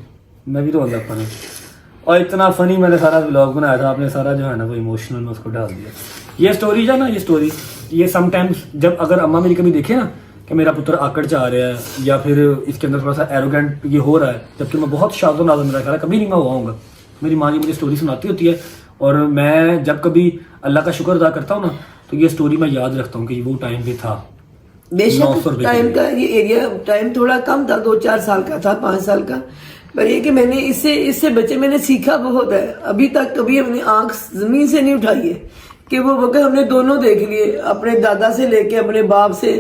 मैं भी तो बंदा फनी, और इतना फनी मैंने सारा व्लॉग बनाया था, आपने सारा जो है ना वो इमोशनल में उसको डाल दिया। ये स्टोरी है ना, ये समटाइम्स जब अगर अम्मा मेरी कभी देखे ना कि मेरा पुत्र आकड़ जा रहा है, या फिर इसके अंदर थोड़ा सा एरोगेंट ये हो रहा है, जबकि मैं बहुत शादो नाजो, मेरा ख्याल कभी नहीं मैं हुआ, मेरी माँ जी मुझे स्टोरी सुनाती होती है, और मैं जब कभी अल्लाह का शुक्र अदा करता हूँ ना, तो ये स्टोरी मैं याद रखता हूँ कि वो टाइम भी था। बेशक टाइम का ये एरिया टाइम थोड़ा कम था, 2-4 साल का था, 5 साल का, पर ये कि मैंने इससे बच्चे मैंने सीखा बहुत है। अभी तक कभी अपनी आंख जमीन से नहीं उठाई है कि वो वक्त हमने दोनों देख लिए, अपने दादा से लेके अपने बाप से,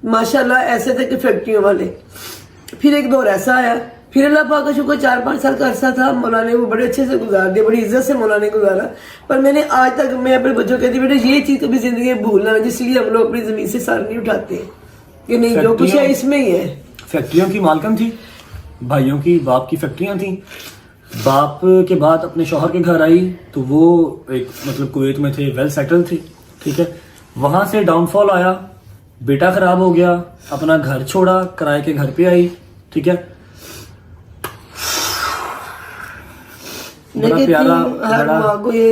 माशाल्लाह ऐसे थे कि फैक्ट्रियों वाले। फिर एक दौर ऐसा आया, फिर अल्लाह पाक का शुक्र 4-5 साल का अरसा था, मौला ने वो बड़े अच्छे से गुजार दिया, बड़ी इज्जत से मौला ने गुजारा। पर मैंने आज तक मैं अपने बच्चों को कहती बेटा ये चीज कभी जिंदगी में भूलना, जिसलिए हम लोग अपनी जमीन से सर नहीं उठाते कि नहीं जो कुछ है इसमें ही है। फैक्ट्रियों की मालकन थी, भाइयों की बाप की फैक्ट्रियां थी। बाप के बाद अपने शौहर के घर आई तो वो एक मतलब कुवैत में थे, वेल सेटल थे, ठीक है। वहां से डाउनफॉल आया, बेटा खराब हो गया, अपना घर छोड़ा, किराए के घर पे आई, ठीक है। बड़ा प्यारा, हर माँ को ये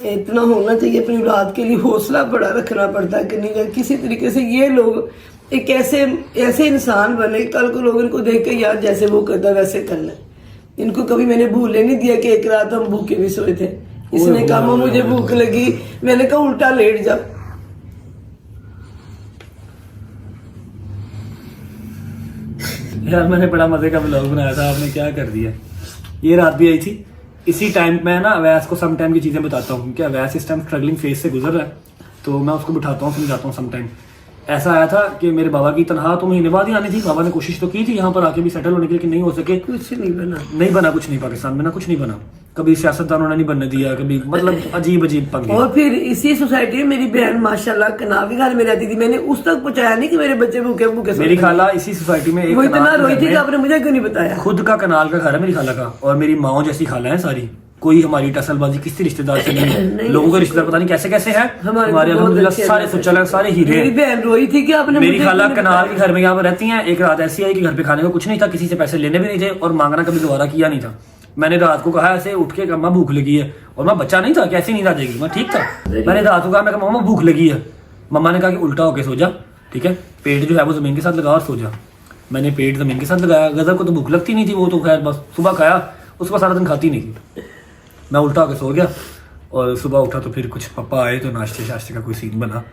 इतना होना चाहिए अपनी औलाद के लिए, हौसला बड़ा रखना पड़ता है कि नहीं किसी तरीके से ये लोग एक ऐसे इंसान बने, कल को लोग इनको देख के यार जैसे वो करता वैसे करना। इनको कभी मैंने भूलने नहीं दिया कि एक रात हम भूखे भी सोए थे, इसने कहा मुझे भूख लगी, मैंने कहा उल्टा लेट जा। यार मैंने बड़ा मजे का व्लॉग बनाया था, आपने क्या कर दिया। ये रात भी आई थी इसी टाइम। मैं ना अवैस को सम टाइम की चीजें बताता हूँ कि अवैस इस टाइम स्ट्रगलिंग फेज से गुजर रहा है, तो मैं उसको बिठाता हूँ, समझाता हूँ। सम टाइम ऐसा आया था कि मेरे बाबा की तनख्वाह तो महीने बाद ही आनी थी। बाबा ने कोशिश तो की थी यहाँ पर आके भी सेटल होने के लिए, लेकिन नहीं हो सके। कुछ नहीं बना कुछ नहीं, पाकिस्तान में ना कुछ नहीं बना। कभी सियासतदानों ने नहीं बनने दिया, कभी मतलब अजीब पंगे। और फिर इसी सोसाइटी में मेरी बहन माशाल्लाह कनावी घर में रहती थी, मैंने उस तक पहुंचाया नहीं कि मेरे बच्चे भूखे भूखे। मेरी खाला इसी सोसाइटी में वो इतना रोई थी कि आपने मुझे क्यों नहीं बताया। खुद का कनाल का घर है मेरी खाला का, और मेरी माँ जैसी खाला है सारी। कोई हमारी टसलबाजी किसी रिश्तेदार से नहीं। लोगों के रिश्तेदार पता नहीं कैसे कैसे हैं, हमारे अल्हम्दुलिल्लाह सारे सुचल हैं, सारे हीरे। मेरी बहन रोई थी कि आपने मेरी खाला कनाल के घर में यहाँ पर रहती हैं। एक रात ऐसी आई कि घर पे खाने को कुछ नहीं था, किसी से पैसे लेने भी नहीं थे और मांगना कभी दोबारा किया नहीं था। मैंने रात को कहा ऐसे उठ के अम्मा भूख लगी है, और मैं बच्चा नहीं था, कैसी नींद आ जाएगी, मैं ठीक था। मैंने रात को कहा, मैं मम्मा भूख लगी है। मम्मा ने कहा कि उल्टा होके सो जा, ठीक है, पेट जो है वो जमीन के साथ लगा और सो जा। मैंने पेट जमीन के साथ लगाया। गदर को तो भूख लगती नहीं थी, वो तो खैर बस सुबह खाया, उसको सारा दिन खाती नहीं थी। मैं उल्टा होके सो गया और सुबह उठा तो फिर कुछ पापा आए तो नाश्ते शाश्ते का कोई सीन बना।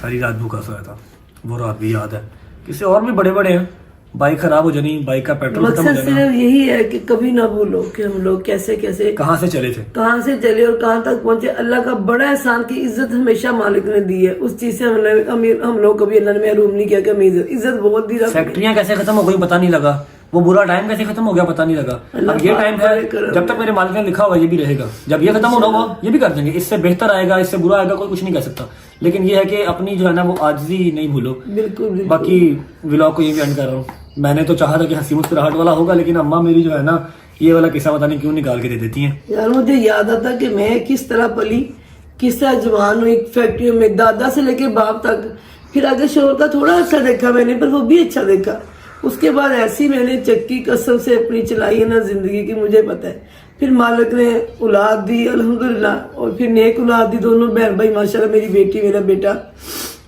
सारी रात भूखा सोया था, वो रात भी याद है। किसी और भी बड़े बड़े हैं, बाइक खराब हो जानी, बाइक का पेट्रोल खत्म हो मकसद सिर्फ यही है कि कभी ना भूलो कि हम लोग कैसे कैसे कहाँ से चले थे, कहाँ से चले और कहाँ तक पहुंचे। अल्लाह का बड़ा एहसान की इज्जत हमेशा मालिक ने दी है, उस चीज से हम लोग कभी अल्लाह ने महरूम नहीं किया कि हमें इज्जत बहुत दी। फैक्ट्रियां कैसे खत्म हो गई पता नहीं लगा, वो बुरा टाइम कैसे खत्म हो गया पता नहीं लगा। अब ये टाइम है, जब तक मेरे मालिक ने लिखा हुआ ये भी रहेगा, जब ये खत्म होना हुआ ये भी कर देंगे। इससे बेहतर आएगा, इससे बुरा आएगा, कोई कुछ नहीं कह सकता। लेकिन ये है कि अपनी जो है ना वो आजिज़ी नहीं भूलो। बिल्कुल। बाकी व्लॉग को ये भी एंड कर रहा हूँ। मैंने तो चाहा था कि हंसी मुस्कुराहट वाला होगा, लेकिन अम्मा मेरी जो है ना ये वाला किस्सा पता नहीं क्यों निकाल के दे देती हैं। यार मुझे याद आता कि मैं किस तरह पली, किस तरह जवान हुई फैक्ट्रियों में, दादा से लेके बाप तक। फिर आगे शोर का थोड़ा अच्छा देखा मैंने, पर वो भी अच्छा देखा। उसके बाद ऐसी मैंने चक्की कसम से अपनी चलाई है ना जिंदगी की, मुझे पता है। फिर मालिक ने औलाद दी अल्हम्दुलिल्लाह, और फिर नेक औलाद दी, दोनों बहन भाई माशाल्लाह, मेरी बेटी मेरा बेटा।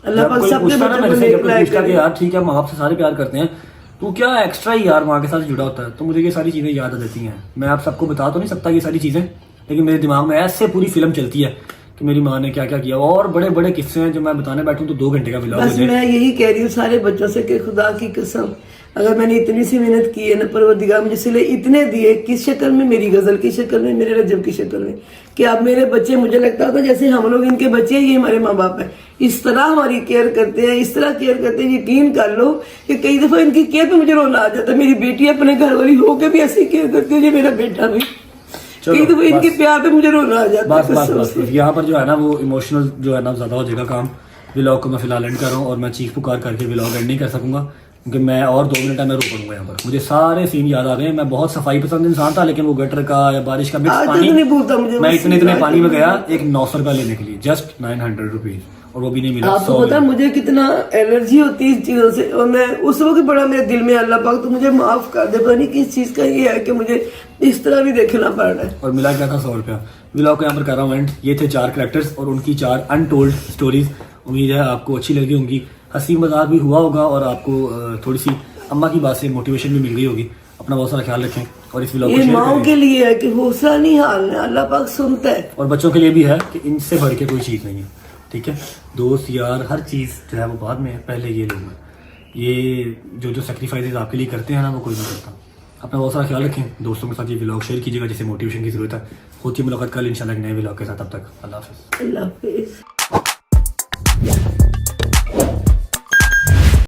अल्लाह पाक सबके बच्चों को नेक लायक करे। यार ठीक है, माँ बाप से सारे प्यार करते हैं, तू क्या एक्स्ट्रा ही यार माँ के साथ जुड़ा होता है, तो मुझे ये सारी चीजें याद आ जाती हैं। मैं आप सबको बता तो नहीं सकता ये सारी चीजें, लेकिन मेरे दिमाग में ऐसे पूरी फिल्म चलती है कि मेरी माँ ने क्या क्या किया। और बड़े बड़े किस्से हैं जो मैं बताने बैठूं तो 2 घंटे का व्लॉग हो बस जाए। मैं यही कह रही हूँ सारे बच्चों से कि खुदा की कसम, अगर मैंने इतनी सी मेहनत की है ना, परवरदिगार मुझे सिले इतने दिए, किस शक्ल में, मेरी गजल की शक्ल में, मेरे रजब की शक्ल में, कि अब मेरे बच्चे, मुझे लगता था जैसे हम लोग इनके बच्चे हैं, ये हमारे माँ बाप है। इस तरह हमारी केयर करते हैं, इस तरह केयर करते हैं, यकीन कर लो कि कई दफा इनकी केयर पे मुझे रोना आ जाता है। मेरी बेटी अपने घर वाली होकर भी ऐसी केयर करती है, ये मेरा बेटा भी। कई दफा इनके प्यार पे मुझे रोना आ जाता है। बस यहाँ पर जो है ना वो इमोशनल जो है ना ज्यादा हो जाएगा काम। व्लॉग को मैं फिलहाल एंड कर रहा हूँ, और मैं चीख पुकार करके व्लॉग एंड नहीं कर सकूंगा, क्योंकि मैं और 2 मिनट में रो पड़ूंगा यहाँ पर। मुझे सारे सीन याद आ गए। मैं बहुत सफाई पसंद इंसान था, लेकिन वो गटर का या बारिश का मिक्स पानी नहीं भूलता मुझे। मैं इतने पानी में गया एक 900 रुपया लेने के लिए, जस्ट 900 रुपीज, और वो भी नहीं मिला। आपको पता मुझे कितना एलर्जी होती है इस चीजों से, और मैं उस वक्त बड़ा मेरे दिल में, अल्लाह पाक तो मुझे माफ कर दे, पता नहीं किस चीज का ये है कि मुझे इस तरह भी देखना पड़ रहा है। और मिला क्या था 100 रुपया। व्लॉग को यहाँ पर कर रहा हूँ एंड। ये थे 4 कैरेक्टर्स और उनकी 4 अनटोल्ड स्टोरीज। उम्मीद है आपको अच्छी लगी होंगी, हंसी मजाक भी हुआ होगा, और आपको थोड़ी सी अम्मा की बात से मोटिवेशन भी मिल गई होगी। अपना बहुत सारा ख्याल रखें, और इस व्लॉग को शेयर माओ करें। के लिए है कि हौसला नहीं हारना, अल्लाह पाक सुनता है। और बच्चों के लिए भी है कि इनसे बढ़ के कोई चीज़ नहीं है, ठीक है। दोस्त यार हर चीज़ जो है वो बाद में है, पहले ये लोग हैं। ये जो सेक्रीफाइसेस आपके लिए करते हैं ना, वो कोई नहीं करता। अपना बहुत सारा ख्याल रखें, दोस्तों के साथ ये व्लॉग शेयर कीजिएगा जिसे मोटिवेशन की जरूरत है। होती है मुलाकात कल इंशाल्लाह एक नए व्लॉग के साथ, तब तक अल्लाह हाफिज़। अल्लाह हाफिज़।